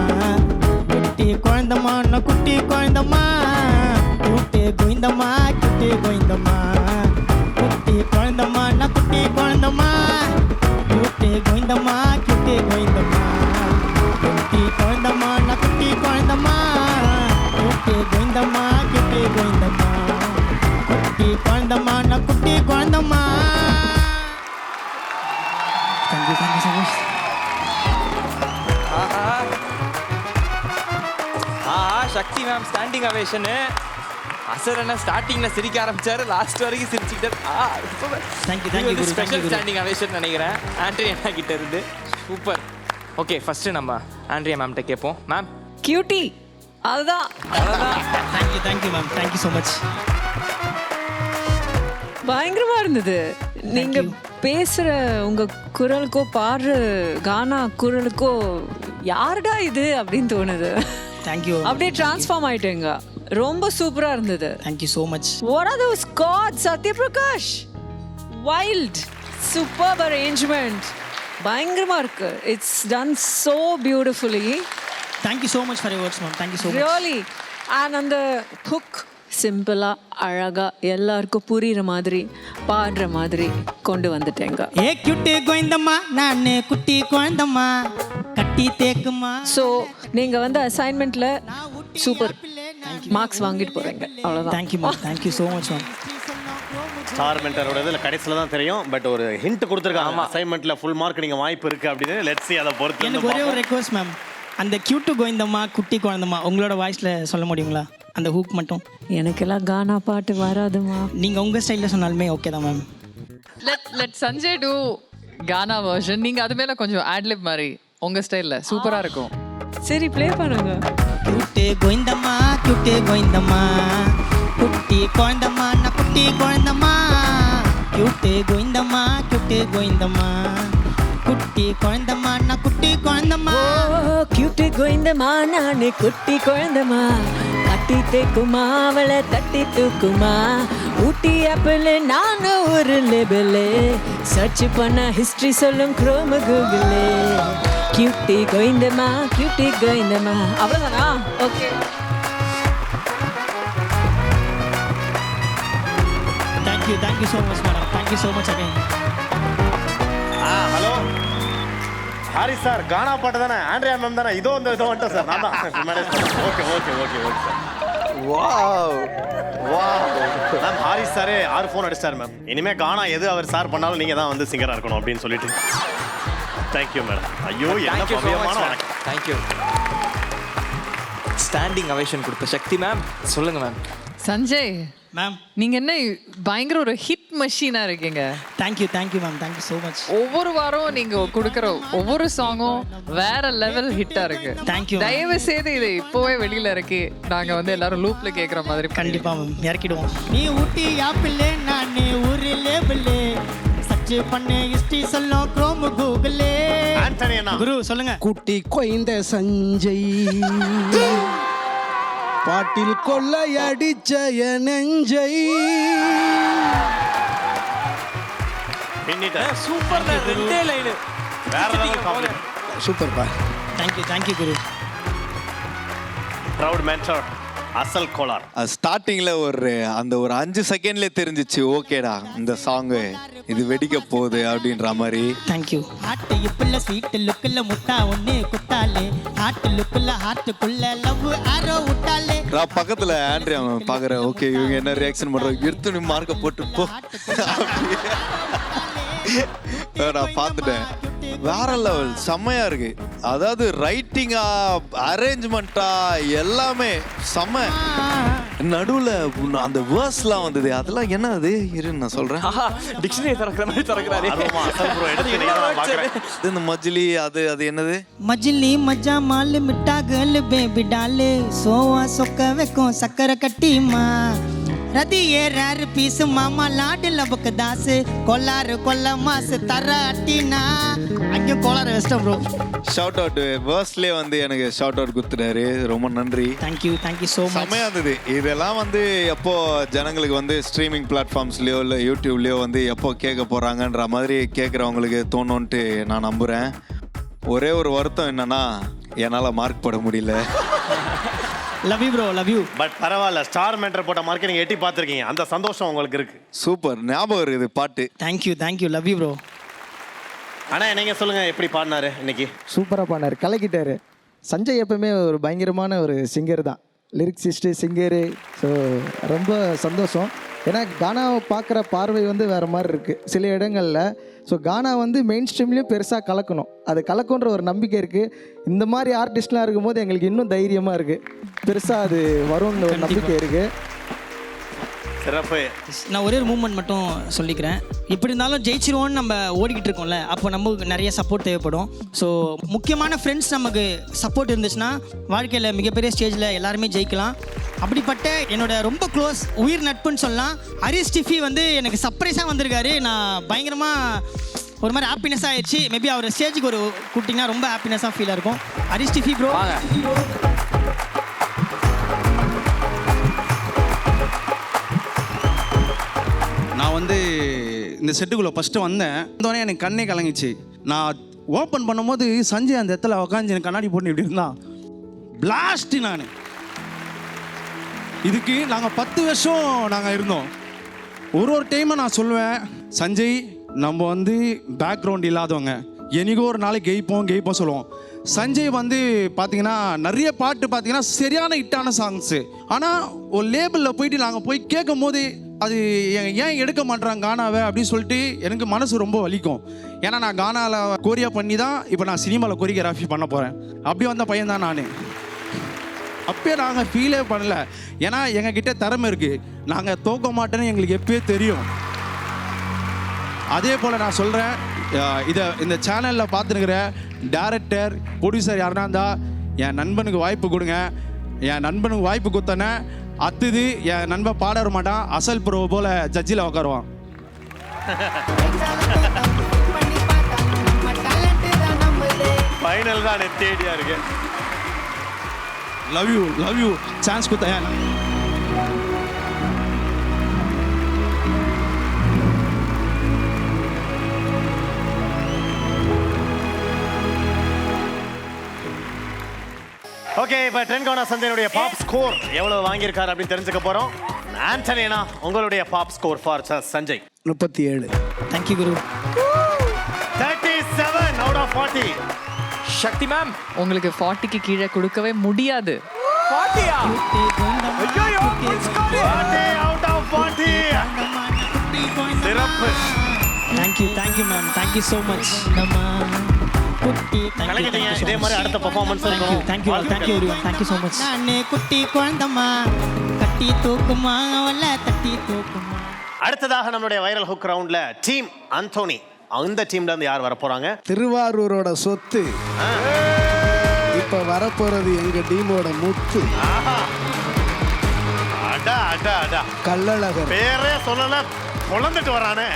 நான் குட்டி குழந்தம்மா குட்டி கோயிந்தம்மா குட்டி குழந்தம்மா நான் குட்டி குழந்தம்மா குட்டி கோயிந்தம்மா குட்டி குழந்தம்மா நான் குட்டி குழந்தம்மா குட்டி கோயிந்தம்மா குட்டி குழந்தம்மா நான் குட்டி குழந்தம்மா தேங்க்யூ ஸோ மச் சக்தி மேம் ஸ்டாண்டிங் அவேஷனு அசர் என்ன ஸ்டார்டிங்ல சிரிக்க ஆரம்பிச்சாரு லாஸ்ட் வரைக்கும் சிரிச்சுக்கிட்டாரு தேங்க்யூ ஸ்பெஷல் ஸ்டாண்டிங் அவேஷன் நினைக்கிறேன் ஆண்ட்ரியா கிட்ட இருந்து சூப்பர் ஓகே ஃபர்ஸ்ட் நம்ம ஆண்ட்ரியா மேம்கிட்ட கேட்போம் மேம் கியூட்டி அதுதான் thank you ma'am thank you so much பயங்கரமா இருந்தது நீங்க பேசுற உங்க குரலுக்கோ பாடுற கானா குரலுக்கோ யாருடா இது அப்படின்னு தோணுது. தேங்க்யூ. அப்படியே டிரான்ஸ்ஃபார்ம் ஆயிட்டேங்க. ரொம்ப சூப்பரா இருந்தது. Thank you so much. What are those chords, Satyaprakash? Wild, superb arrangement. பயங்கரமா இருக்கு. It's done so beautifully. Thank you so much for your words, ma'am. Thank you so much. Really. And அந்த hook சிம்பிளா அழகா எல்லாருக்கும் புரியுற மாதிரி பாடுற மாதிரி கொண்டு வந்துட்டேங்க. ஏ கியூட்டி கோயிந்தம்மா நானே குட்டி கோயிந்தம்மா கட்டி தேக்குமா. ஸோ நீங்க வந்து அசைன்மெண்ட்ல சூப்பர் மார்க்ஸ் வாங்கிட்டு போறீங்க. அவ்வளவுதான். Thank you ma'am. Thank you so much ma'am. Star மென்டரோட இதில் கடைசியில் தான் தெரியும். பட் ஒரு ஹிண்ட் கொடுத்துருக்காங்க. அசைன்மெண்ட்டில் ஃபுல் மார்க் நீங்கள் வாய்ப்பு இருக்குது அப்படின்னு. லெட்ஸ் see அதை பொறுத்து. எனக்கு ஒரே ஒரு ரெக்வஸ்ட் மேம். அந்த கியூட்டு கோயிந்தம்மா குட்டி குழந்தம்மா உங்களோட வாய்ஸில் சொல்ல முடியுங்களா? அந்த ஹூக் மட்டும். எனக்கெல்லாம் கானா பாட்டு வராதுமா. நீங்கள் உங்கள் ஸ்டைலில் சொன்னாலுமே ஓகே தான் மேம். லெட் சஞ்சய் டூ கானா வெர்ஷன். நீங்கள் அது மேலே கொஞ்சம் ஆட்லிப் மாதிரி உங்கள் ஸ்டைலில் சூப்பராக இருக்கும். சரி ப்ளே பண்ணுங்க. கியூட்டி கோயிந்தம்மா கியூட்டி கோயிந்தம்மா குட்டி குழந்தம்மா நான் குட்டி குழந்தம்மா கியூட்டி கோயிந்தம்மா குட்டி குழந்தம்மா நான் குட்டி குழந்தம்மா. கியூட்டி கோயிந்தம்மா நானே குட்டி குழந்தம்மா கட்டி தேக்குமா அவளை தட்டி தூக்குமா ஊட்டி ஆப்பிள் நானும் ஒரு லேபிளே சர்ச் பண்ண ஹிஸ்டரி சொல்லும் குரோம் கூகுளே கியூட்டி கோயிந்தம்மா அவ்வளோதானா? Okay. Thank you so much madam. Thank you so much again. Hello Harris sir, கானா பாட்டு தானே? ஆண்ட்ரியா மேம் தானே? இதோ வந்துட்டோம் சார். நான் தான் மேனேஜ் பண்ணேன். Okay sir. Wow ma'am Harris சாரே 6 ஃபோன் அடிச்சார் மேம். இனிமேல் கானா எது அவர் சார் பண்ணாலும் நீங்கள் தான் வந்து சிங்கராக இருக்கணும் அப்படின்னு சொல்லிட்டு. Thank you madam. ஐயோ என்ன பவியமான வணக்கம். தேங்க்யூ. ஸ்டாண்டிங் அவேஷன் கொடுத்த சக்தி மேம். சொல்லுங்க மேம். சஞ்சய் மேம் நீங்கள் என்ன பயங்கர ஒரு ஹிட் மெஷினாக இருக்கீங்க. Thank you ma'am. Thank you so much. ஒவ்வொரு வாரம் நீங்கள் கொடுக்குற ஒவ்வொரு சாங்கும் வேற லெவல் ஹிட்டாக இருக்கு. தேங்க்யூ. தயவு செய்து இதை இப்போவே வெளியில் இறக்கி நாங்கள் வந்து எல்லாரும் லூப்பில் கேட்குற மாதிரி. கண்டிப்பாக மேம் இறக்கிடுவோம். நீ ஊட்டி ஆப்பிள் நானே ஒரு லேபிளே சர்ச் பண்ணு ஹிஸ்டரி சொல்லும் குரோம் கூகுளே. ஆண்டனி அண்ணா குரு சொல்லுங்க. குட்டி கொய்ந்த சஞ்சய் பாட்டில் கொள்ளையடிச்ச என் நெஞ்சை பின்னிட்டேன். சூப்பர் ரெண்டே லைனு வேற லெவல் காமெடி. சூப்பர்ப்பா. தேங்க்யூ குரு. ப்ரௌட் மென்டர் அசல் கோலார். ஸ்டார்டிங்ல அந்த ஒரு 5 செகண்ட்ல தெரிஞ்சிச்சு, ஓகேடா இந்த சாங் இது வெடிக்க போகுது அப்படின்ற மாதிரி. தேங்க்யூ. ஹார்ட் இப்புள்ள ஸ்வீட் லுக்குள்ள முட்டா ஒண்ணு குத்தாலே ஹார்ட் லுக்குள்ள ஹார்ட்டுக்குள்ள லவ் ஆரோ விட்டாலே. நான் பக்கத்துல ஆண்ட்ரியா பாக்குறேன், ஓகே இவங்க என்ன ரியாக்ஷன் பண்றாங்க, எடுத்து மார்க்க போட்டு போ. நான் பார்த்துட்டேன், வேற லெவல், செம்மையா இருக்கு. அதாவது ரைட்டிங்கா அரேஞ்ச்மெண்டா எல்லாமே செம்ம. நடுவுல அந்த வேர்ஸ்லாம் வந்தது, அதெல்லாம் என்ன அது இரு நான் சொல்றேன். டிக்ஷனரி திறக்கிற மாதிரி திறக்கிறாரு. இந்த மஜ்லி அது என்னது? மஜ்லி மஜா மால் மிட்டா கேர்ள் பேபி டால் சோவா சொக்க வைக்கும் சக்கரை கட்டிமா ரதி ஏறாரு பீஸ் மாமா லாடு லபக்கு தாஸ் கொல்லாரு கொல்ல மாசு தர அட்டினா. அங்கே கோளாறு வெஸ்டம் ப்ரோ. ஷவுட் அவுட் வேர்ஸ்ட்லயே வந்து எனக்கு ஷவுட் அவுட் கொடுத்துட்டாரு, ரொம்ப நன்றி. Thank you so much. செம்மையா இருந்தது. இதெல்லாம் வந்து எப்போ ஜனங்களுக்கு வந்து ஸ்ட்ரீமிங் பிளாட்ஃபார்ம்ஸ்லயோ இல்லை யூடியூப்லயோ வந்து எப்போ கேட்க போறாங்கன்ற மாதிரி கேட்குறவங்களுக்கு தோணுன்ட்டு நான் நம்புறேன். ஒரே ஒரு வருத்தம் என்னன்னா, என்னால் மார்க் போட முடியல. Love you bro, love you. But பரவாயில்ல, ஸ்டார் மென்டர் போட்ட மார்க்கை நீங்க எட்டி பார்த்துருக்கீங்க, அந்த சந்தோஷம் உங்களுக்கு இருக்கு. சூப்பர், ஞாபகம் இருக்குது பாட்டு. Thank you love you bro. ஆனா நீங்க சொல்லுங்க, எப்படி பாடினாரு இன்னைக்கு? சூப்பராக பாடினார், கலக்கிட்டாரு. சஞ்சய் எப்பவுமே ஒரு பயங்கரமான ஒரு சிங்கர் தான், லிரிக்ஸிஸ்ட்டு சிங்கரு. ஸோ ரொம்ப சந்தோஷம். ஏன்னா கானாவை பார்க்குற பார்வை வந்து வேறு மாதிரி இருக்குது சில இடங்களில். ஸோ கானா வந்து மெயின் ஸ்ட்ரீம்லேயும் பெருசாக கலக்கணும், அது கலக்குன்ற ஒரு நம்பிக்கை இருக்குது. இந்த மாதிரி ஆர்டிஸ்ட்லாம் இருக்கும்போது எங்களுக்கு இன்னும் தைரியமாக இருக்குது, பெருசாக அது வரும்னு ஒரு நம்பிக்கை இருக்குது. சிறப்பு. நான் ஒரே ஒரு மூமெண்ட் மட்டும் சொல்லிக்கிறேன். இப்படி இருந்தாலும் ஜெயிச்சிருவோன்னு நம்ம ஓடிக்கிட்டு இருக்கோம்ல, அப்போ நமக்கு நிறைய சப்போர்ட் தேவைப்படும். ஸோ முக்கியமான ஃப்ரெண்ட்ஸ் நமக்கு சப்போர்ட் இருந்துச்சுன்னா வாழ்க்கையில் மிகப்பெரிய ஸ்டேஜில் எல்லாருமே ஜெயிக்கலாம். அப்படிப்பட்ட என்னோட ரொம்ப க்ளோஸ் உயிர் நட்புன்னு சொல்லலாம் ஹரிஷ் டிஃபி வந்து எனக்கு சர்ப்ரைஸாக வந்திருக்காரு. நான் பயங்கரமாக ஒரு மாதிரி ஹாப்பினஸாக ஆயிடுச்சு. மேபி அவர் ஸ்டேஜுக்கு ஒரு கூட்டிங்கன்னா ரொம்ப ஹாப்பினஸாக ஃபீலாக இருக்கும். ஹரிஷ் டிஃபி ப்ரோ. நான் வந்து இந்த செட்டுக்குள்ளே ஃபஸ்ட்டு வந்தோடனே எனக்கு கண்ணே கலங்கிச்சு. நான் ஓப்பன் பண்ணும்போது சஞ்சய் அந்த இடத்துல உட்காந்து எனக்கு கண்ணாடி போட்டு இப்படி இருந்தான். பிளாஸ்ட்டு நான் இதுக்கு நாங்கள் 10 வருஷம் நாங்கள் இருந்தோம். ஒரு டைமை நான் சொல்லுவேன், சஞ்சய் நம்ம வந்து பேக்ரவுண்ட் இல்லாதவங்க, என்னைக்கோ ஒரு நாளைக்கு கெயிப்போம் சொல்லுவோம். சஞ்சய் வந்து பார்த்தீங்கன்னா நிறைய பாட்டு பார்த்தீங்கன்னா சரியான ஹிட்டான சாங்ஸு. ஆனால் ஒரு லேபிளில் போயிட்டு நாங்கள் போய் கேட்கும் போது அது ஏன் எடுக்க மாட்டேறாங்க கானாவை அப்படின்னு சொல்லிட்டு எனக்கு மனசு ரொம்ப வலிக்கும். ஏன்னா நான் கானாவில் கோரியா பண்ணி தான் இப்போ நான் சினிமாவில் கோரியோகிராஃபி பண்ண போகிறேன். அப்படி வந்த பையன் தான் நான். அப்பயே நாங்கள் ஃபீலே பண்ணல, ஏன்னா எங்ககிட்ட திறமை இருக்குது, நாங்கள் தோக்க மாட்டேன்னு எங்களுக்கு எப்பயே தெரியும். அதே போல் நான் சொல்கிறேன், இந்த சேனலில் பார்த்துருக்கிற டைரக்டர் ப்ரொடியூசர் யாருன்னா இருந்தால் என் நண்பனுக்கு வாய்ப்பு கொடுங்க. என் நண்பனுக்கு வாய்ப்பு கொடுத்தனே அத்துது என் நண்பன் பாட வர மாட்டான், அசல் ப்ரோ போல் ஜட்ஜில் உட்காருவான். ஃபைனல் தான் தேடியா இருக்கு. லவ் யூ சான்ஸ் கொடுத்தா. ஓகே, இப்போ ட்ரெண்ட்கான சந்தையினுடைய பாப் ஸ்கோர் எவ்வளவு வாங்கியிருக்காரு அப்படின்னு தெரிஞ்சுக்க போறோம். ஆண்டனினா, உங்களுடைய pop score for Sanjay 37. Thank you Guru. 37 out of 40. Shakti ma'am, உங்களுக்கு 40க்கு கீழே கொடுக்கவே முடியாது. 40யா? ஐயோ, 40 out of 40. சிறப்பு. Thank you ma'am, thank you so much. கலக்கிட்டீங்க. இதே மாதிரி அடுத்த பெர்ஃபார்மன்ஸ் இருக்கும். Thank you so much. நானே குட்டி குழந்தம்மா கட்டி தூக்குமா அவள தட்டி தூக்குமா. அடுத்ததாக நம்மளுடைய வைரல் ஹுக் ரவுண்ட்ல டீம் அந்தோனி, அந்த டீம்ல இருந்து யார் வர போறாங்க? திருவாரூரோட சொத்து இப்ப வரப்போறது எங்க டீமோட முத்து. அடா அடா அடா, கள்ளழகர். பேரே சொல்லல, பொழந்துட்டு வரானே.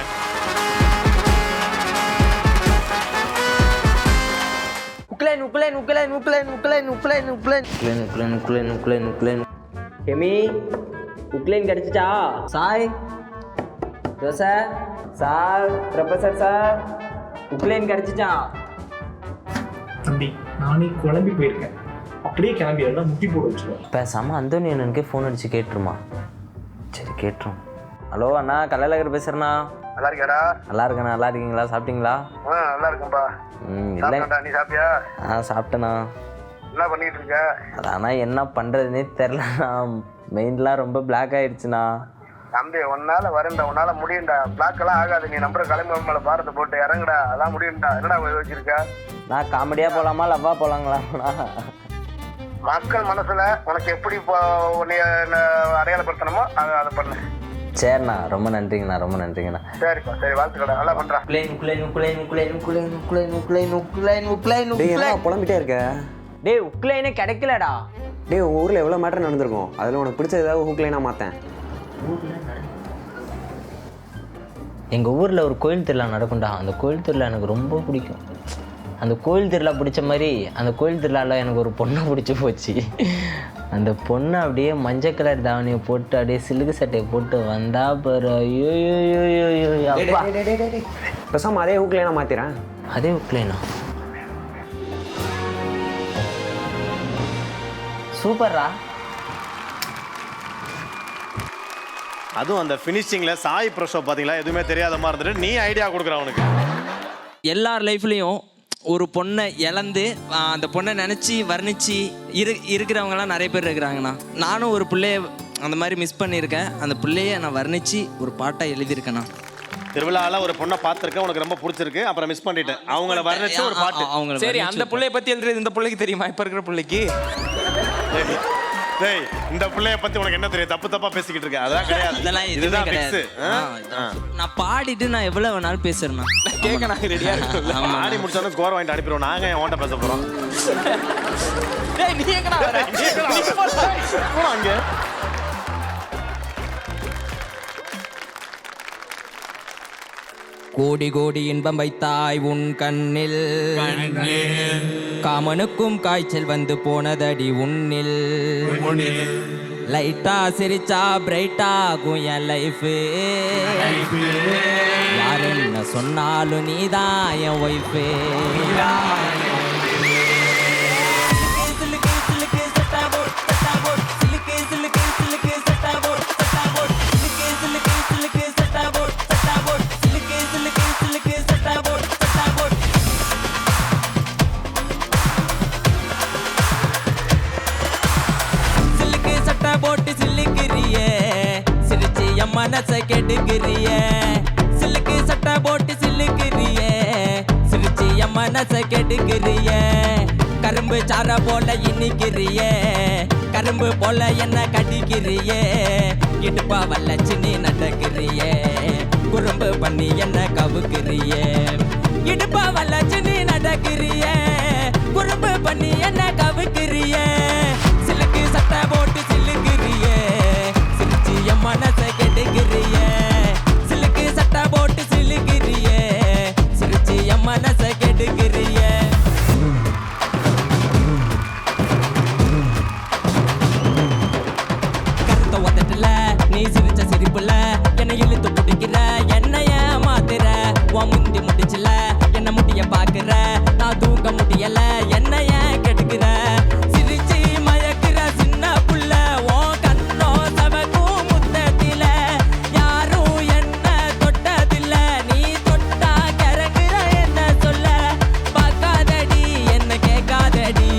கெமி உக்லைன் கிடைச்சிச்சா? Sai sir sir professor sir உக்ளைன் கிடச்சிச்சான். தம்பி நானே குழம்பி போயிருக்கேன், அப்படியே கிளம்பி எல்லாம் முட்டி போட வச்சுருவேன். பேசாமல் அந்தோனி அண்ணனுக்கே ஃபோன் அடித்து கேட்டுருமா? சரி கேட்டுரும். ஹலோ அண்ணா, கலையழகர் பேசுகிறேண்ணா. நல்லா இருக்கியாடா? நல்லா இருக்கேண்ணா. நல்லா இருக்கீங்களா? சாப்பிட்டீங்களா? நல்லா இருக்கேன்ப்பா. இல்லை. நீ சாப்பிட்டியா? சாப்பிட்டேண்ணா. என்ன பண்ணிட்டு இருக்க? அதாண்ணா என்ன பண்ணுறதுனே தெரிலண்ணா, மைண்ட்லாம் ரொம்ப பிளாக் ஆகிடுச்சுண்ணா. தம்பி உன்னால வரண்டா, உன்னால முடியும்டா. பிளாக் எல்லாம் ஆகாது. நீ நம்புற கிளம்பி மேலே பாரத்தை போட்டு இறங்குடா, அதான் முடியும்டா. என்னடா யோசிச்சிருக்க? நான் காமெடியாக போகலாமா லவ்வா போகலாங்களாண்ணா? மக்கள் மனசுல உனக்கு எப்படி உன்னை அடையாளப்படுத்தணுமோ அதை பண்ணு. சரிண்ணா, ரொம்ப நன்றிங்கண்ணா, ரொம்ப நன்றிங்கண்ணா. சரிப்பா, சரி, வாழ்த்துக்கடா, நல்லா பண்றா. புலம்பிட்டே இருக்க? டேய் உக்லைனே கிடைக்கலடா. டேய் உங்கள் ஊரில் எவ்வளோ மேட்டர் நடந்திருக்கும், அதில் உனக்கு பிடிச்ச ஏதாவது ஹூக்லைனாக மாற்றேன். எங்கள் ஊரில் ஒரு கோயில் திருவிழா நடக்கும்டா. அந்த கோயில் திருவிழா எனக்கு ரொம்ப பிடிக்கும். அந்த கோயில் திருவிழா பிடிச்ச மாதிரி அந்த கோயில் திருவிழாவில் எனக்கு ஒரு பொண்ணை பிடிச்சி போச்சு. அந்த பொண்ணை அப்படியே மஞ்சள் கலர் தாவணியை போட்டு அப்படியே சிலுக்கு சட்டையை போட்டு வந்தா பாரு. ஐயோ பேசாமல் அதே ஹூக்லைனாக மாற்றிறேன். அதே ஹூக்லைனா? சூப்பர்ரா. அதுவும் அந்த ஃபினிஷிங்கில் சாய் ப்ரஷோ பார்த்தீங்களா, எதுவுமே தெரியாத மாதிரி இருந்துட்டு நீ ஐடியா கொடுக்குற அவனுக்கு. எல்லார் லைஃப்லேயும் ஒரு பொண்ணை இழந்து அந்த பொண்ணை நினச்சி வர்ணித்து இருக்கிறவங்களாம் நிறைய பேர் இருக்கிறாங்கண்ணா. நானும் ஒரு பிள்ளைய அந்த மாதிரி மிஸ் பண்ணியிருக்கேன். அந்த பிள்ளைய நான் வர்ணித்து ஒரு பாட்டாக எழுதியிருக்கேண்ணா. திருவிழாவில் ஒரு பொண்ணை பார்த்துருக்கேன், உனக்கு ரொம்ப பிடிச்சிருக்கு, அப்புறம் மிஸ் பண்ணிட்டேன். அவங்கள வர்ணிச்சு ஒரு பாட்டு. அவங்க சரி, அந்த பிள்ளைய பற்றி எழுதுறது இந்த பிள்ளைக்கு தெரியுமா? இப்போ இருக்கிற பிள்ளைக்கு டேய் இந்த பிள்ளைய பத்தி உனக்கு என்ன தெரியும்? தப்பு தப்பா பேசிக்கிட்டு இருக்க. அதெல்லாம் கிடையாது, இதுதான் ஃபிக்ஸ். நான் பாடிட்டு நான் எவ்வளவு வேணாலும் பேசுறேன். கேட்க நாங்க ரெடியா இருக்கோம். ஆடி முடிச்சோன்னு ஸ்கோர் வாங்கிட்டு அனுப்பிடுவோம். நாங்க என் ஓட்ட பேச போறோம். டேய் நீ எங்கடா வர? போலாம் அங்க. கோடி கோடி இன்பம் வைத்தாய் உன் கண்ணில், காமனுக்கும் காய்ச்சல் வந்து போனதடி உன்னில். லைட்டா சிரிச்சா பிரைட்டாகும் என் லைஃப். யார் என்ன சொன்னாலும் நீதான் என் ஒய்ஃபு. போட்டு சில்லுக்கிறியே, சிரிச்சு என் மனசை கெடுக்கிறியே. சில்லுக்கு சட்டை போட்டு சில்லுக்கிறியே, சிரிச்சு என் மனசை கெடுக்கிறியே. கரும்பு சார போல இனிக்கிறியே, கரும்பு போல என்ன கடிக்கிறியே. இடுப்பா வல்லச்சு நீ நடக்கிறியே, குறும்பு பண்ணி என்ன கவுக்கிறியே. இடுப்பா வல்லச்சு நீ நடக்கிறியே, குறும்பு பண்ணி என்ன கவுக்கிறியே. சிலுக்கு சட்டை போட்டு சில்லுக்கிறியே, சிரிச்சு என் மனசை கெடுக்கிறியே. சிலுக்கு சட்டை போட்டு சில்லுக்கிறியே, சிரிச்சு என் மனசை கெடுக்கிறியே. கருத்த உதட்டுல நீ சிரிச்ச சிரிப்புல என்னை இழுத்து பிடிக்கிற, என்னைய மாத்துற. உன் முந்தி முடிச்சுல என்ன முடிய பாக்குற, நான் தூங்க முடியல என்னைய கெடுக்கிற. சிரிச்சு மயக்கிற சின்ன புள்ள, உன் கண்ணோ சவக்கும் முத்தத்தில. யாரும் என்ன தொட்டதில்ல, நீ தொட்டா கறங்குற என்ன சொல்ல. பார்க்காதடி என்ன கேட்காதடி,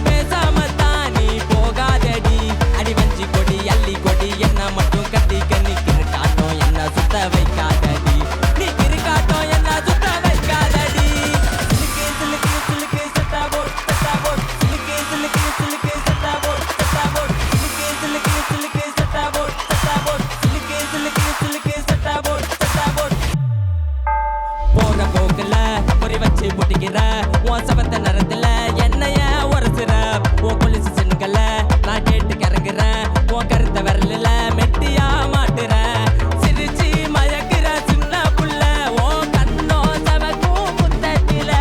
பேசாம தான் நீ போகாதடி. அடி வஞ்சி கொடி அள்ளி கொடி என்ன மட்டும் கட்டி கண்ணிக்கிற காட்டும் என்ன சுத்த வைக்காதடி. நீ கிருக்காட்டும் என்ன சுத்த வைக்காதடி. சிலுக்கு சிலுக்கு சிலுக்கு சட்டா போட் சட்டா போட். சிலுக்கு சிலுக்கு சிலுக்கு சட்டா போட் சட்டா போட். சிலுக்கு சிலுக்கு சிலுக்கு சட்டா போட் சட்டா போட். சிலுக்கு சிலுக்கு சிலுக்கு சட்டா போட் சட்டா போட். போற போக்குல பொறி வச்சு புட்டிக்கிற, உன் சவத்த நேரத்துல என்னைய உரசுற. உன் கொலுசு சின்னுக்கல நான் கேட்டு கறங்குறேன், உன் கருத்த விரலில் மெட்டியா மாட்டுறேன். சிரிச்சு மயக்கிற சின்ன புள்ள, உன் கண்ணோ சவக்கும் முத்தத்தில.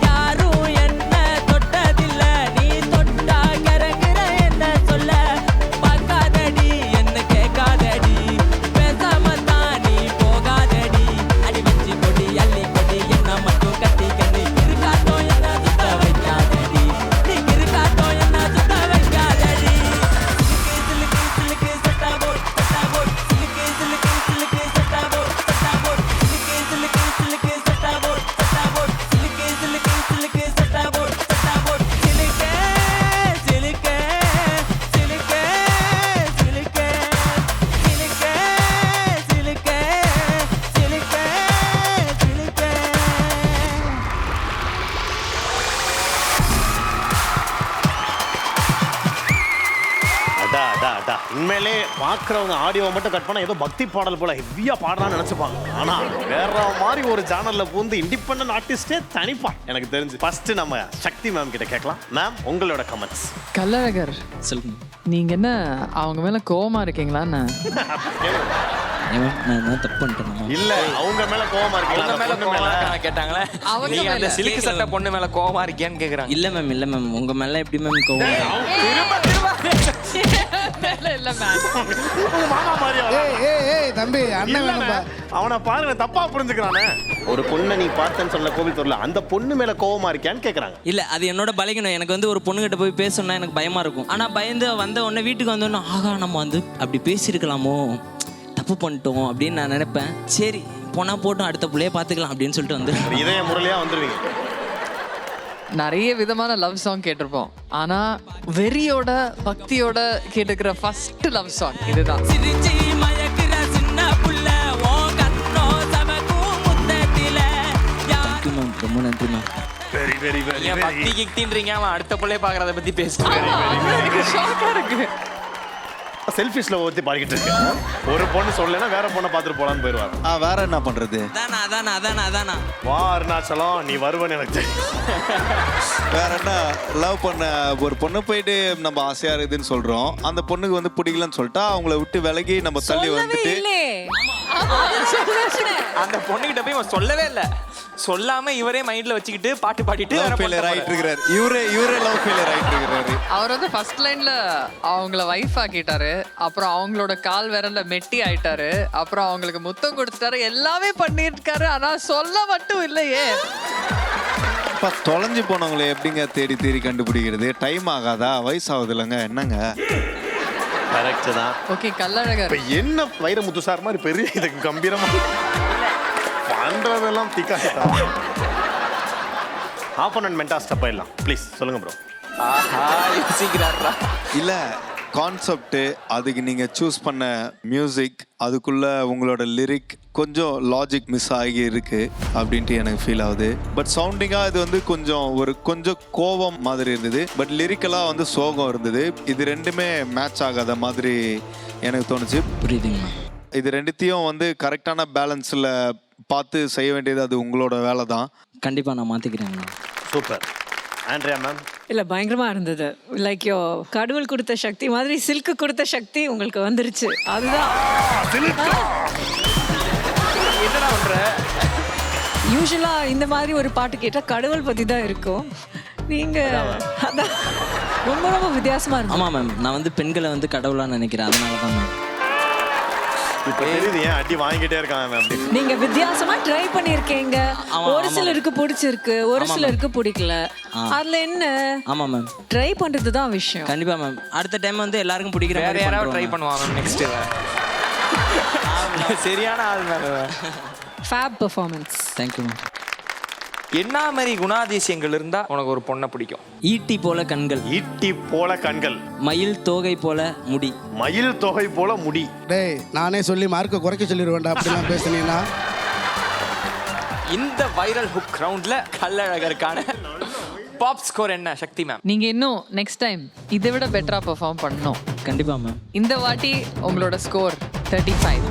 யாரும் என்ன தொட்டதில்ல, நீ தொட்டா கறங்குற என்ன சொல்ல. பார்க்காதடி என்ன கேட்காதடி, பேசாம தான் நீ போகாதடி. உண்மையிலே பார்க்குறவங்க ஆடியோவை மட்டும் கட் பண்ணால் ஏதோ பக்தி பாடல் போல ஹெவியாக பாடலாம்னு நினச்சிப்பாங்க. ஆனால் வேற மாதிரி ஒரு ஜானரில் பூந்து இண்டிபெண்டன்ட் ஆர்டிஸ்டே தனிப்பான் எனக்கு தெரிஞ்சு. ஃபர்ஸ்ட் நம்ம சக்தி மேம் கிட்ட கேட்கலாம். மேம் உங்களோட கமெண்ட்ஸ். கல்லழகர் சொல்லுங்க. நீங்க என்ன அவங்க மேல கோவமா இருக்கீங்களான்னு? நான் தப்பு பண்ணிட்டேன். இல்ல அவங்க மேல கோவமா அவங்க மேல கோவமா கேட்டாங்களே. நீங்க அந்த சில்க் சட்டை பொண்ணு மேல கோவமா இருக்கியான்னு கேக்குறாங்க. இல்ல மேம் இல்ல மேம் உங்க மேல எப்படி மேம் கோவம்? இல்ல மேம். மாமா மாதிரியா? ஏய் தம்பி அண்ணன் வேணும்பா. அவனை பாருங்க தப்பா புரிஞ்சுக்கிறானே. ஒரு பொண்ணை நீ பார்த்தேன்னு சொன்ன கோவில் தெருல அந்த பொண்ணு மேல கோவமா இருக்கியான்னு கேக்குறாங்க. இல்ல அது என்னோட பலகீனம். எனக்கு வந்து ஒரு பொண்ணுகிட்ட போய் பேசணும்னா எனக்கு பயமா இருக்கும். ஆனா பயந்து வந்த உடனே வீட்டுக்கு வந்த உடனே ஆகா நம்ம வந்து அப்படி பேசியிருக்கலாமோ, தப்பு பண்ணிட்டோம் அப்படின்னு நான் நினைப்பேன். சரி போனா போட்டோம் அடுத்த பிள்ளைய பாத்துக்கலாம் அப்படின்னு சொல்லிட்டு வந்து இதய முரளியா வந்துருவீங்க. நிறைய விதமான லவ் சாங் கேட்டிருப்போம். ஆனா வெறியோட பக்தியோட கேட்டுக்கிற ஃபர்ஸ்ட் லவ் சாங் இதுதான். ரொம்ப நன்றி மேம். வெரி வெரி வெரி பக்தி கிக்தின்றீங்க, அவன் அடுத்த பிள்ளைய பாக்குறத பத்தி பேசுறேன். செல்ஃபிஷ்ல ஊத்தி பாடிக்கிட்டு இருக்கேன். ஒரு பொண்ணு சொல்லலைன்னா வேற பொண்ணை பார்த்துட்டு போலான்னு போயிடுவாங்க. வேற என்ன பண்றது? அதானா வா அருணாச்சலம் நீ வருவன்னு எனக்கு தெரியும். வேற என்ன லவ் பண்ண ஒரு பொண்ணு போயிட்டு நம்ம ஆசையா இருக்குதுன்னு சொல்றோம். அந்த பொண்ணுக்கு வந்து பிடிக்கலன்னு சொல்லிட்டா அவங்கள விட்டு விலகி நம்ம தள்ளி வந்துட்டு அந்த பொண்ணுகிட்ட போய் அவன் சொல்லவே இல்ல. சொல்லாம இவரே மைண்ட்ல வச்சுக்கிட்டு பாட்டு பாடிட்டு லவ் ஃபெயிலியர் ஆயிட்டு இருக்காரு. இவரே லவ் ஃபெயிலியர் ஆயிட்டு இருக்காரு. அவர் வந்து ஃபர்ஸ்ட் லைன்ல அவங்கள வைஃப் ஆக்கிட்டாரு, அப்புறம் அவங்களோட கால் விரல்ல மெட்டி ஆயிட்டாரு, அப்புறம் அவங்களுக்கு முத்தம் கொடுத்துட்டாரு, எல்லாமே பண்ணிருக்காரு. ஆனா சொல்ல மட்டும் இல்லையே. தொலைஞ்சு போனவங்களை எப்படிங்க தேடி தேடி கண்டுபிடிக்கிறது? டைம் ஆகாதா? வயசாகுது இல்லைங்க, என்னங்க? கரெக்ட் தான். ஓகே கல்லழகர். இப்ப என்ன வைரமுத்து சார் மாதிரி பெரிய இதுக்கு கம்பீரமா பண்றதெல்லாம் திக்காட்டா. ஆப்போனன்ட் மென்டாஸ்ட போயிடலாம் ப்ளீஸ் சொல்லுங்க ப்ரோ. ஆஹா யோசிக்கிறாரா? இல்ல கான்செப்ட், அதுக்கு நீங்க சூஸ் பண்ண மியூசிக், அதுக்குள்ள உங்களோட லிரிக் கொஞ்சம் லாஜிக் மிஸ் ஆகி இருக்கு அப்படின்ட்டு எனக்கு ஃபீல் ஆகுது. பட் சவுண்டிங்காக இது வந்து கொஞ்சம் கோவம் மாதிரி இருந்தது. பட் லிரிக்கலாக வந்து சோகம் இருந்தது. இது ரெண்டுமே மேட்ச் ஆகாத மாதிரி எனக்கு தோணுச்சு. புரியுதுங்க. இது ரெண்டுத்தையும் வந்து கரெக்டான பேலன்ஸில் பார்த்து செய்ய வேண்டியது அது உங்களோட வேலை தான். கண்டிப்பாக நான் மாற்றிக்கிறேன். சூப்பர். Andrea ma'am. இல்லை பயங்கரமாக இருந்தது. லைக் யோ கடவுள் கொடுத்த சக்தி மாதிரி சில்க்கு கொடுத்த சக்தி உங்களுக்கு வந்துருச்சு. அதுதான் என்னடா பண்ற? யூஸ்வலாக இந்த மாதிரி ஒரு பாட்டு கேட்டால் கடவுள் பற்றி தான் இருக்கும். நீங்கள் அதான் ரொம்ப ரொம்ப வித்தியாசமாக இருக்கும். ஆமாம் மேம், நான் வந்து பெண்களை வந்து கடவுளாக நினைக்கிறேன். அதனால தான் மேம் இப்போ தெரியுது ஏன் அடி வாங்கிட்டே இருக்காங்க மேம். நீங்க வித்தியாசமா ட்ரை பண்ணிருக்கீங்க. ஒரு சிலருக்கு பிடிச்சிருக்கு, ஒரு சிலருக்கு பிடிக்கல. அதுல என்ன? ஆமா மேம், ட்ரை பண்றது தான் விஷயம். கண்டிப்பா மேம். அடுத்த டைம் வந்து எல்லாருக்கும் பிடிக்கிற வேற மாதிரி யாராவது ட்ரை பண்ணுவாங்க நெக்ஸ்ட். சரியான ஆள் ma'am. Fab performance. Thank you ma'am. என்ன மாதிரி குணாதிசயங்கள் இருந்தா உனக்கு ஒரு பொண்ணை பிடிக்கும்? ஈட்டி போல கண்கள். ஈட்டி போல கண்கள். மயில் தோகை போல முடி. மயில் தொகை போல முடி. டேய் நானே சொல்லி மார்க்கை குறைக்க சொல்லிடுவேன்டா அப்படிலாம் பேசுனீங்கன்னா. இந்த வைரல் ஹுக் ரவுண்ட்ல கல்லழகருக்கான பாப் ஸ்கோர் என்ன சக்தி மேம்? நீங்க இன்னும் நெக்ஸ்ட் டைம் இதை விட பெட்டரா பெர்ஃபார்ம் பண்ணணும். கண்டிப்பா மேம். இந்த வாட்டி உங்களோட score 35.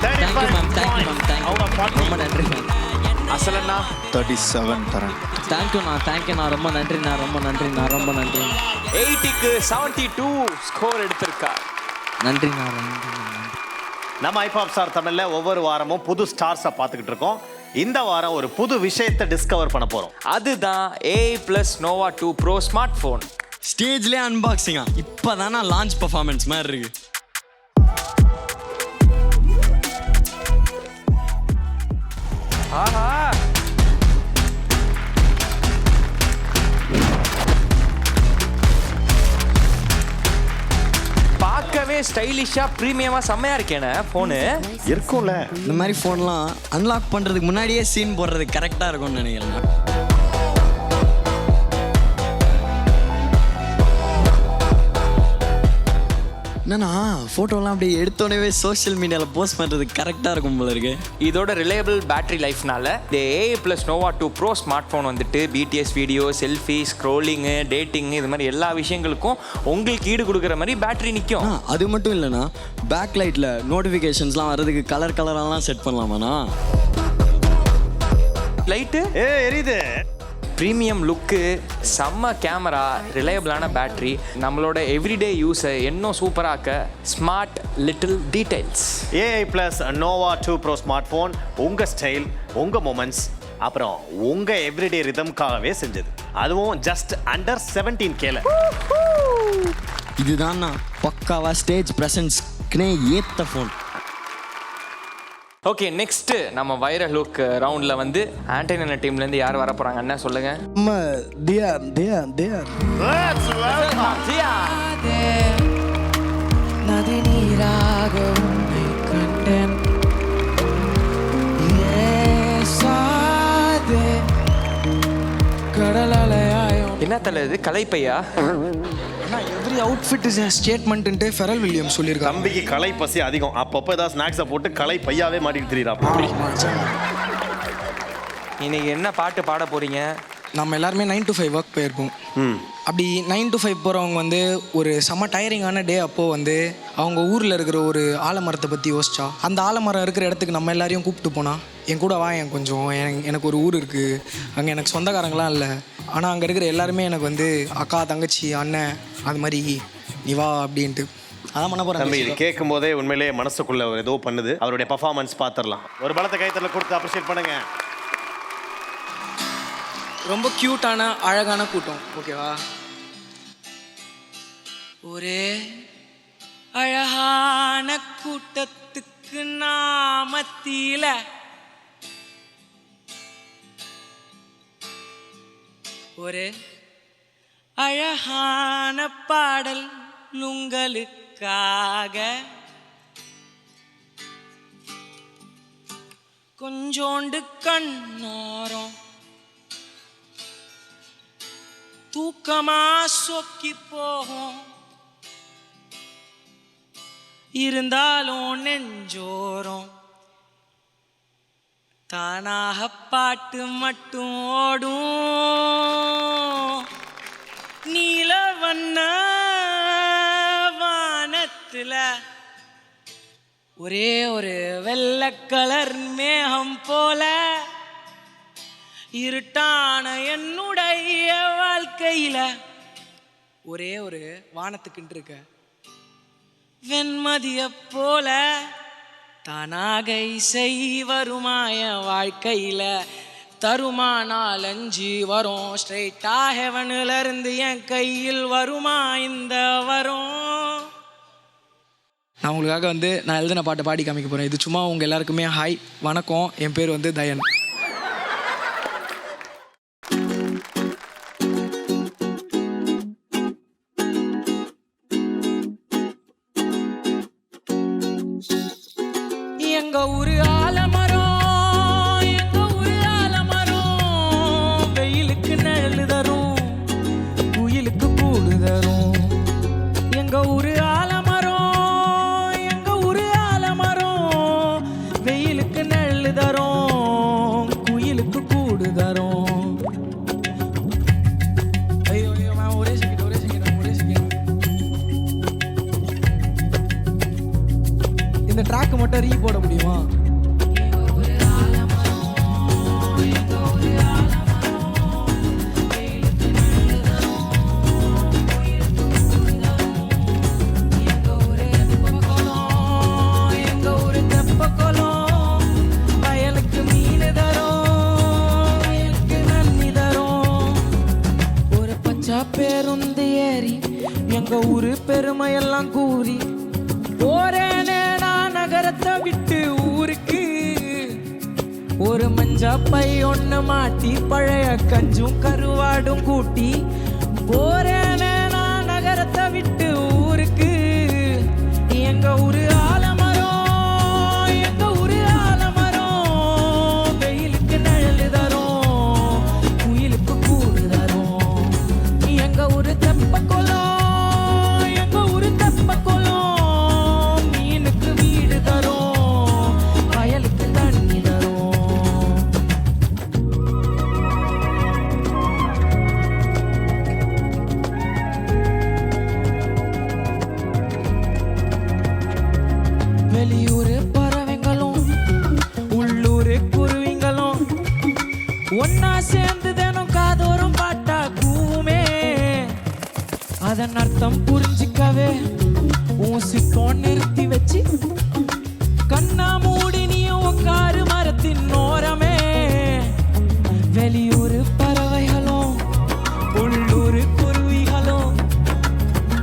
Thank you ma'am. Thank you ma'am. Thank you. ரொம்ப நன்றி மேம். அசலண்ணா 37 தரேன். தேங்க்யூண்ணா. தேங்க்யூண்ணா. ரொம்ப நன்றிண்ணா. ரொம்ப நன்றிண்ணா. ரொம்ப நன்றி. 80க்கு 72 ஸ்கோர் எடுத்திருக்கா. நன்றிண்ணா. நம்ம ஐபாப் ஸ்டார் தமிழ்ல ஒவ்வொரு வாரமும் புது ஸ்டார்ஸை பார்த்துக்கிட்டு இருக்கோம். இந்த வாரம் ஒரு புது விஷயத்தை டிஸ்கவர் பண்ண போறோம். அதுதான் A+ Nova 2 Pro smart phone. ஸ்டேஜ்லேயே அன்பாக்சிங்கா இப்போதானா லான்ச் பர்ஃபார்மன்ஸ் மாதிரி இருக்கு. ஆஹா, பார்க்கவே ஸ்டைலிஷா பிரீமியமா செம்மையா இருக்கேனே போனு. இருக்கும்ல இந்த மாதிரி ஃபோன்லாம் அன்லாக் பண்ணுறதுக்கு முன்னாடியே சீன் போடுறது கரெக்டாக இருக்கும்னு நினைக்கிறேன். என்னண்ணா ஃபோட்டோலாம் அப்படியே எடுத்தோடனே சோஷியல் மீடியாவில் போஸ்ட் பண்ணுறது கரெக்டாக இருக்கும் போல இருக்கு. இதோட ரிலையபிள் பேட்டரி லைஃப்னால இந்த AI+ Nova 2 Pro smart phone வந்துட்டு BTS வீடியோ, செல்ஃபி, ஸ்க்ரோலிங்கு, டேட்டிங்கு இது மாதிரி எல்லா விஷயங்களுக்கும் உங்களுக்கு ஈடு கொடுக்குற மாதிரி பேட்டரி நிற்கும். அது மட்டும் இல்லைண்ணா, பேக் லைட்டில் நோட்டிஃபிகேஷன்ஸ்லாம் வர்றதுக்கு கலர்லாம் செட் பண்ணலாமாண்ணா? லைட்டு எரியுது. ப்ரீமியம் லுக்கு, செம்ம கேமரா, ரிலையபிளான பேட்டரி, நம்மளோட எவ்ரிடே யூஸை இன்னும் சூப்பராக்க smart little details. AI+ Nova 2 Pro smart phone உங்கள் ஸ்டைல், உங்கள் மூமெண்ட்ஸ், அப்புறம் உங்கள் எவ்ரிடே ரிதம்காகவே செஞ்சது. அதுவும் ஜஸ்ட் அண்டர் 17K. இதுதான்ண்ணா பக்காவா ஸ்டேஜ் ப்ரெசன்ஸ்க்குனே ஏற்ற ஃபோன். ஓகே, நெக்ஸ்ட் நம்ம வைரல் லுக் ரவுண்ட்ல வந்து ஆண்டனினா டீம்லேருந்து யார் வர போறாங்க அண்ணா சொல்லுங்க. நம்ம தியான் நதி நீராக உன்னை கண்டேன் கடல் அலையாயும். என்ன தலை இது கலைப்பையா? Every outfit is statement Pharrell Williams சொல்லியிருக்காங்க. தம்பிக்கு கலை பசி அதிகம். அப்பப்போ ஏதாவது ஸ்நாக்ஸை போட்டு கலை பையாவே மாட்டிட்டு தெரியுறா. இன்னைக்கு என்ன பாட்டு பாட போறீங்க? நம்ம எல்லாருமே 9 to 5 ஒர்க் போயிருக்கோம். அப்படி 9 to 5 போகிறவங்க வந்து ஒரு செம்ம டயரிங்கான டே அப்போது வந்து அவங்க ஊரில் இருக்கிற ஒரு ஆலமரத்தை பற்றி யோசிச்சா, அந்த ஆலமரம் இருக்கிற இடத்துக்கு நம்ம எல்லாரையும் கூப்பிட்டு போனால், என் கூட வா, கொஞ்சம் எனக்கு ஒரு ஊர் இருக்குது, அங்கே எனக்கு சொந்தக்காரங்களாம் இல்லை, ஆனால் அங்கே இருக்கிற எல்லாருமே எனக்கு வந்து அக்கா, தங்கச்சி, அண்ணன், அது மாதிரி நீ வா அப்படின்ட்டு அதான் பண்ண போகிறேன். தம்பி, இது கேட்கும் போதே உண்மையிலேயே மனசுக்குள்ள ஏதோ பண்ணுது. அவருடைய பர்ஃபார்மன்ஸ் பார்த்துடலாம். ஒரு பலத்தை கைத்தறல கொடுத்து அப்ரிஷியேட் பண்ணுங்க. ரொம்ப க்யூட்டான அழகான கூட்டம், ஓகேவா? ஒரே அழகான கூட்டத்துக்கு நாமத்தில ஒரு அழகான பாடல் உங்களுக்காக, கொஞ்சோண்டு கண்ணோரம் தூக்கமா சொக்கி போகும், இருந்தாலும் நெஞ்சோரம் தானாக பாட்டு மட்டும் ஓடும். நீல வண்ண வானத்துல ஒரே ஒரு வெள்ளை கலர் மேகம் போல இருட்டான என்னுடைய வாழ்க்கையில ஒரே ஒரு வானத்துக்குன்னு இருக்க வெண்மதிய போல தானாக இசை வருமாய வாழ்க்கையில தருமா 4-5 வரும் ஸ்ட்ரெயிட்டா ஹெவனில் இருந்து என் கையில் வருமா இந்த வரும். நான் உங்களுக்காக வந்து நான் எழுதின பாட்டை பாடி காமிக்க போகிறேன். இது சும்மா உங்கள் எல்லாருக்குமே ஹாய் வணக்கம், என் பேர் வந்து தயன். எங்க ஊரு ஆலமரம், எங்க ஊரு ஆலமரம், வெயிலுக்கு நிழல் தரும், குயிலுக்கு கூடு தரும். எங்க ஊரு ஆலமரம், எங்க ஊரு ஆலமரம், வெயிலுக்கு நிழல் தரும், குயிலுக்கு கூடு தரும். ஐயோ ஐயோ மேம், ஒரே செகண்ட். இந்த ட்ராக் மட்டும் ரீ போட முடியுமா? வயலுக்கு மீன் தரும், வயலுக்கு நன்னி தரும். ஒரு பச்சா பேருந்து ஏறி எங்க ஊரு பெருமையெல்லாம் கூறி போறேனே நான் நகரத்தை விட்டு ஊருக்கு. ஒரு மஞ்சா பை ஒண்ணு மாட்டி பழைய கஞ்சும் கருவாடும் கூட்டி போறேனே நான் நகரத்தை விட்டு ஊருக்கு. எங்க ஊரு ஆலமரம், எங்க ஊரு ஆலமரம், வெயிலுக்கு நிழல் தரும், குயிலுக்கு கூடு தரும். எங்க ஊரு தெப்ப குளம், எங்க ஊரு தெப்ப குளம், ஒன்னா சேர்ந்து தினம் காதோறும் பாட்டா கூவுமே அதன் அர்த்தம் புரிஞ்சிக்கவே உன் சித்தோன் நிறுத்தி வச்சு கண்ணா மூடி நீயும் உட்காரு மரத்தின் ஓரமே வெளியூர் பறவைகளும் உள்ளூர் குருவிகளும்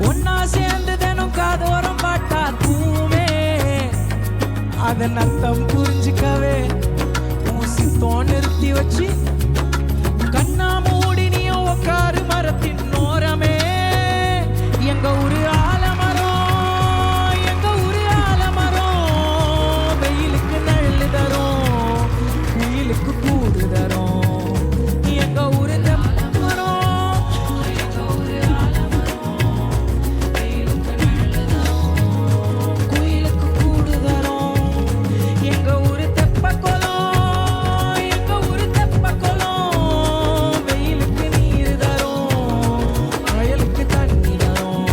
ஒன்னா சேர்ந்து தினம் காதோறும் பாட்டா கூவுமே அதன் அர்த்தம் புரிஞ்சிக்கவே உன் சித்தோன் நிறுத்தி வச்சு கண்ணா மூடி நீயும் உட்காரு மரத்தின் ஓரமே எங்க ஊரு ஆலமரம் எங்க ஊரு ஆலமரம் வெயிலுக்கு நெல்லு தரும் வெயிலுக்கு கூடு தரும் எங்க ஊரு தெப்பமரம் எங்க ஊரு ஆலமரம் வெயிலுக்கு நெல்லு தரும் குயிலுக்கு கூடு தரும் எங்க ஊரு தெப்பக்குளம் எங்க ஊரு தெப்பக்குளம் வெயிலுக்கு நீர் தரும் வயலுக்கு தண்ணி தரும்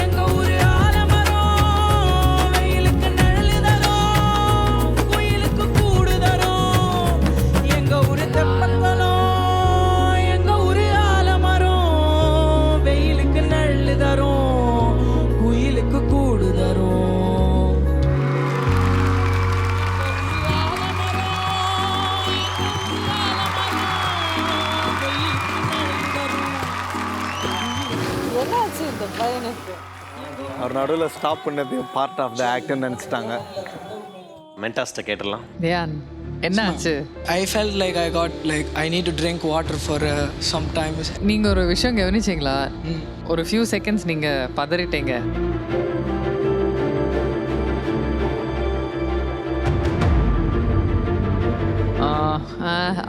எங்க ஊரு ஆலமரம் வெயிலுக்கு நிழல் தரும் குயிலுக்கு கூடு தரும் எங்க ஊரு தெப்பக்குளம் எங்க ஊரு ஆலமரம் வெயிலுக்கு நிழல் தரும் குயிலுக்கு கூடு தரும் என்னாச்சு இந்த பையனுக்கு? அவர் நடுவில் ஸ்டாப் பண்ணது பார்ட் ஆஃப் த ஆக்ட்னு நினச்சிட்டாங்க. மென்டாஸ்ட்டை கேட்டுடலாம். தியான் என்னாச்சு? I felt like I got like I need to drink water for some times. நீங்கள் ஒரு விஷயம் கவனிச்சிங்களா? ஒரு ஃபியூ செகண்ட்ஸ் நீங்கள் பதறிட்டீங்க.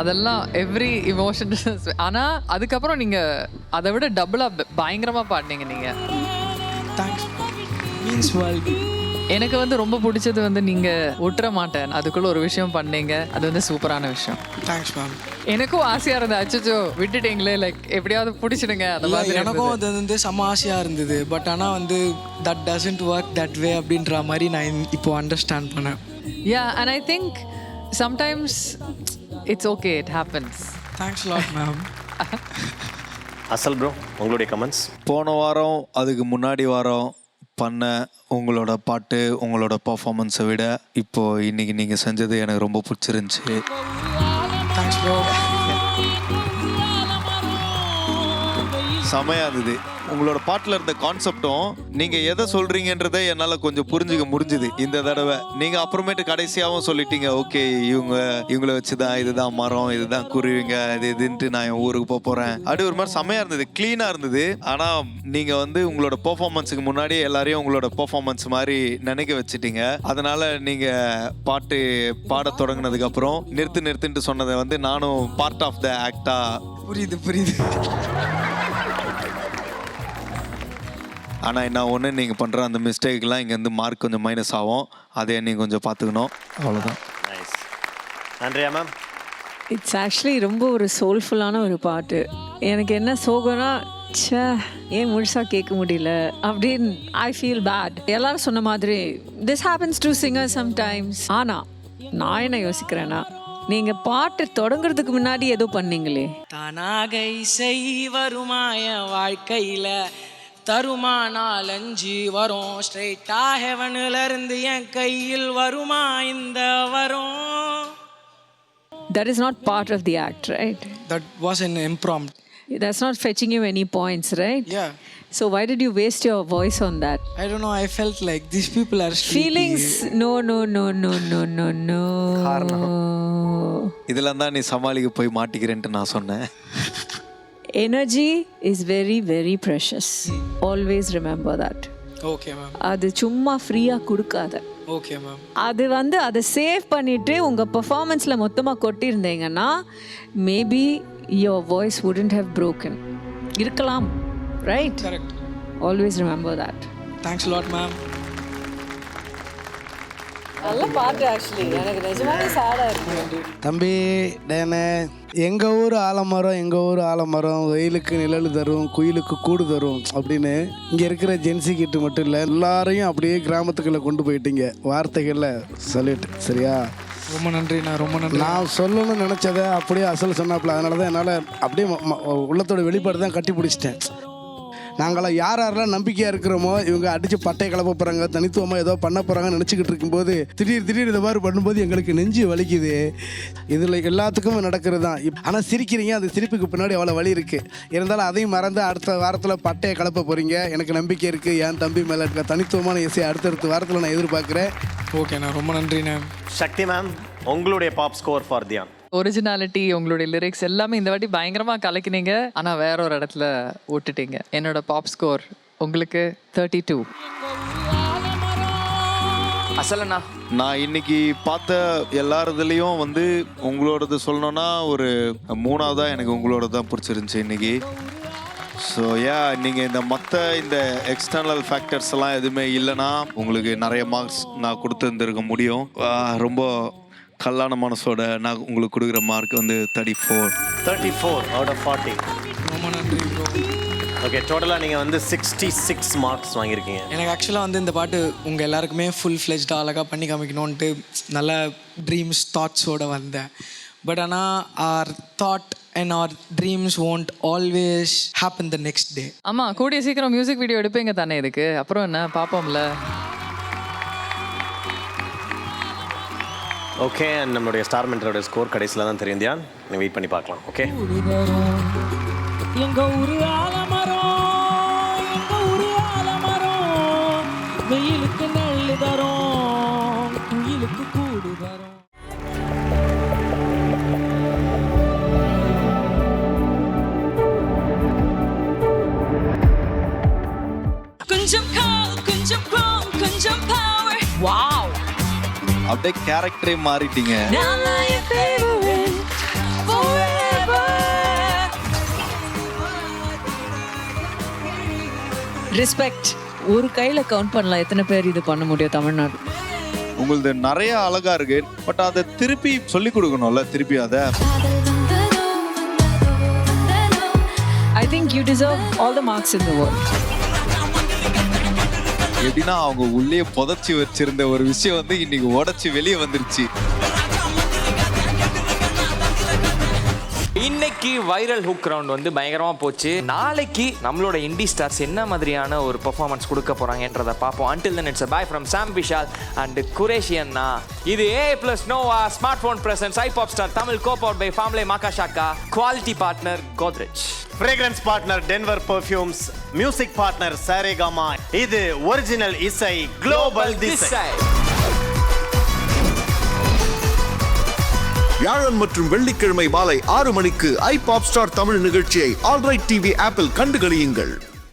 அதெல்லாம் எவ்ரி இமோஷன். ஆனால் அதுக்கப்புறம் நீங்கள் அதை விட டபுளாக பயங்கரமாக பாடினீங்க நீங்கள். Thanks means world. எனக்கு வந்து ரொம்ப பிடிச்சது வந்து நீங்கள் விட்டுற மாட்டேன் அதுக்குள்ளே ஒரு விஷயம் பண்ணீங்க. அது வந்து சூப்பரான விஷயம். Thanks ma'am. எனக்கும் ஆசையாக இருந்தது. அச்சோ விட்டுட்டீங்களே, லைக் எப்படியாவது பிடிச்சிடுங்க அந்த மாதிரி. எனக்கும் அது வந்து செம்ம ஆசையாக இருந்தது. பட் ஆனால் வந்து that doesn't work that way அப்படின்ற மாதிரி நான் இப்போ அண்டர்ஸ்டாண்ட் பண்ணேன். Yeah, and I think sometimes it's okay, it happens. Thanks a lot, ma'am. அசல் ப்ரோ, உங்களுடைய கமெண்ட்ஸ். போன வாரம் அதுக்கு முன்னாடி வாரம் பண்ண உங்களோட பாட்டு உங்களோட பர்ஃபார்மன்ஸை விட இப்போது இன்றைக்கி நீங்கள் செஞ்சது எனக்கு ரொம்ப பிடிச்சிருந்துச்சி. Thanks bro. செமையாக இருந்தது. உங்களோட பாட்டில் இருந்த கான்செப்டும் நீங்கள் எதை சொல்கிறீங்கன்றதை என்னால் கொஞ்சம் புரிஞ்சுக்க முடிஞ்சுது இந்த தடவை. நீங்கள் அப்புறமேட்டு கடைசியாகவும் சொல்லிட்டீங்க, ஓகே இவங்கள வச்சு தான் இதுதான் மரம், இதுதான் குருவிங்க, இதுன்ட்டு நான் என் ஊருக்கு போகிறேன். அப்படி ஒரு மாதிரி செமையாக இருந்தது, க்ளீனாக இருந்தது. ஆனால் நீங்கள் வந்து உங்களோட பெர்ஃபார்மன்ஸுக்கு முன்னாடி எல்லாரையும் உங்களோட பெர்ஃபார்மன்ஸ் மாதிரி நினைக்க வச்சுட்டீங்க. அதனால் நீங்கள் பாட்டு பாட தொடங்கினதுக்கப்புறம் நிறுத்துன்ட்டு சொன்னதை வந்து நானும் பார்ட் ஆஃப் த ஆக்டாக புரியுது. ஆனால் என்ன ஒன்று, நீங்கள் பண்ணுற அந்த மிஸ்டேக்லாம் இங்கேருந்து மார்க் கொஞ்சம் மைனஸ் ஆகும். அதை நீங்கள் கொஞ்சம் பார்த்துக்கணும். அவ்வளோதான். Nice. Andrea ma'am. It's actually ரொம்ப ஒரு சோல்ஃபுல்லான ஒரு பாட்டு. எனக்கு என்ன சோகம்னா, ச்சே ஏன் முழுசாக கேட்க முடியல அப்படின்னு ஐ ஃபீல் பேட். எல்லாரும் சொன்ன மாதிரி this happens to singer sometimes. ஆனால் நான் என்ன யோசிக்கிறேன்னா, நீங்கள் பாட்டு தொடங்குறதுக்கு முன்னாடி ஏதோ பண்ணீங்களே, தானாக இசை வருமாய வாழ்க்கையில் தருமா 4-5 வரும் ஸ்ட்ரெயிட்டா ஹெவனில் இருந்து என் கையில் வருமா இந்த வரும். that is not part of the act, right? That was an impromptu. That's not fetching you any points, right? Yeah. So why did you waste your voice on that? I don't know, I felt like these people are sleepy. Feelings? No. இதெல்லாம் தான் நீ சமாளிக்க போய் மாட்டிக்கிறேன்ட்டு நான் சொன்னேன். Energy is very, very precious. Always remember that. Okay, ma'am. அது சும்மா ஃப்ரீயாக கொடுக்காத. Okay, ma'am. அது வந்து அதை சேவ் பண்ணிவிட்டு உங்கள் பர்ஃபார்மன்ஸில் மொத்தமாக கொட்டியிருந்தீங்கன்னா maybe your voice wouldn't have broken. இருக்கலாம், right? Correct. Always remember that. Thanks a lot, ma'am. நல்ல பாட்டு ஆக்சுவலி. எனக்கு நிஜமாவே சேடாக இருக்கு. தம்பி டேனே, எங்கள் ஊர் ஆலமரம் வெயிலுக்கு நிழல் தரும், குயிலுக்கு கூடு தரும் அப்படின்னு இங்கே இருக்கிற ஜென்சி கிட்ட மட்டும் இல்லை எல்லாரையும் அப்படியே கிராமத்துக்குள்ளே கொண்டு போயிட்டீங்க வார்த்தைகளில். சல்யூட். சரியா? ரொம்ப நன்றிண்ணா, ரொம்ப நன்றி. நான் சொல்லணும்னு நினச்சதை அப்படியே அசல் சொன்னாப்புல. அதனால தான் என்னால் அப்படியே உள்ளத்தோட வெளிப்பாடு தான் கட்டி பிடிச்சிட்டேன். நாங்களாம் யாரெல்லாம் நம்பிக்கையாக இருக்கிறோமோ இவங்க அடித்து பட்டையை கிளப்ப போகிறாங்க, தனித்துவமாக ஏதோ பண்ண போகிறாங்கன்னு நினச்சிக்கிட்டு இருக்கும்போது திடீர் இந்த மாதிரி பண்ணும்போது எங்களுக்கு நெஞ்சு வலிக்குது. இதில் எல்லாத்துக்கும் நடக்கிறது தான். ஆனால் சிரிக்கிறீங்க, அந்த சிரிப்புக்கு பின்னாடி அவ்வளோ வலி இருக்குது. இருந்தாலும் அதையும் மறந்து அடுத்த வாரத்தில் பட்டையை கிளப்ப போகிறீங்க. எனக்கு நம்பிக்கை இருக்குது. என் தம்பி மேலே இருக்க தனித்துவமான இசையை அடுத்தடுத்த வாரத்தில் நான் எதிர்பார்க்குறேன். ஓகேண்ணா, ரொம்ப நன்றிண்ணா. சக்தி மேம், உங்களுடைய pop score for Dhyan. Originality, உங்களுடைய லிரிக்ஸ் எல்லாமே இந்த வாட்டி பயங்கரமாக கலக்கினீங்க. ஆனால் வேற ஒரு இடத்துல விட்டுட்டீங்க. என்னோட பாப் ஸ்கோர் உங்களுக்கு 32. அசலண்ணா, நான் இன்னைக்கு பார்த்த எல்லாரதுலேயும் வந்து உங்களோடது சொல்லணும்னா ஒரு 3ஆவதாக எனக்கு உங்களோட தான் பிடிச்சிருந்துச்சி இன்னைக்கு. ஸோ நீங்கள் இந்த மற்ற இந்த எக்ஸ்டர்னல் ஃபேக்டர்ஸ் எல்லாம் எதுவுமே இல்லைன்னா உங்களுக்கு நிறைய மார்க்ஸ் நான் கொடுத்துருந்துருக்க முடியும். ரொம்ப கல்லான மனசோட நான் உங்களுக்கு கொடுக்குற மார்க் வந்து 34 out of 40. ரொம்ப நன்றி ப்ரோ. ஓகே, டோட்டலாக நீங்கள் வந்து 66 மார்க்ஸ் வாங்கியிருக்கீங்க. எனக்கு ஆக்சுவலாக வந்து இந்த பாட்டு உங்கள் எல்லாருக்குமே ஃபுல் ஃப்ளெஜ்டாக அழகாக பண்ணி காமிக்கணுன்ட்டு நல்ல ட்ரீம்ஸ் தாட்ஸோடு வந்தேன். பட் ஆனால் our thought and our dreams won't always happen the next day. ஆமாம், கூடிய சீக்கிரம் மியூசிக் வீடியோ எடுப்பீங்க தானே இதுக்கு? அப்புறம் என்ன பார்ப்போம்ல. ஓகே, அண்ட் நம்மளுடைய ஸ்டார் மென்டரோட ஸ்கோர் கடைசியில் தான் தெரியும் தியான். நீங்கள் வெயிட் பண்ணி பார்க்கலாம். ஓகே, எங்க ஊரு ஆலமரம், எங்க ஊரு ஆலமரம், வெயிலுக்கு நெல்லு தரும், குயிலுக்கு கூடு தரும். கொஞ்சம் கால், கொஞ்சம் க்ரோம், கொஞ்சம் பவர். வாவ், அப்படியே கேரக்டரே மாறிட்டீங்க. ரெஸ்பெக்ட். ஒரு கையில் கவுண்ட் பண்ணலாம் எத்தனை பேர் இது பண்ண முடியும் தமிழ்நாடு. உங்களது நிறைய அழகா இருக்கு, பட் அதை திருப்பி சொல்லி கொடுக்கணும்ல. திருப்பி அதை I think you deserve all the marks in the world. எப்படின்னா அவங்க உள்ளே புதைச்சி வச்சிருந்த ஒரு விஷயம் வந்து இன்னைக்கு உடைச்சி வெளியே வந்துருச்சு. இன்னைக்கு வைரல் ஹுக் ரவுண்ட் வந்து பயங்கரமா போச்சு. நாளைக்கு நம்மளோட இண்டி ஸ்டார்ஸ் என்ன மாதிரியான ஒரு பெர்ஃபார்மன்ஸ் கொடுக்க போறாங்கன்றத பார்ப்போம். Until then, it's a bye from Sam Vishal and Qureshi அண்ணா. இது A+ Nova smart presence iPop Star Tamil co-powered by Family Makashaka, quality partner Godrej, fragrance partner Denver Perfumes, music partner Saregama. இது original இசை global திசை. வியாழன் மற்றும் வெள்ளிக்கிழமை மாலை 6 மணிக்கு iPop Star Tamil நிகழ்ச்சியை ஆல்ரைட் டிவி ஆப்பில் கண்டுகளியுங்கள்.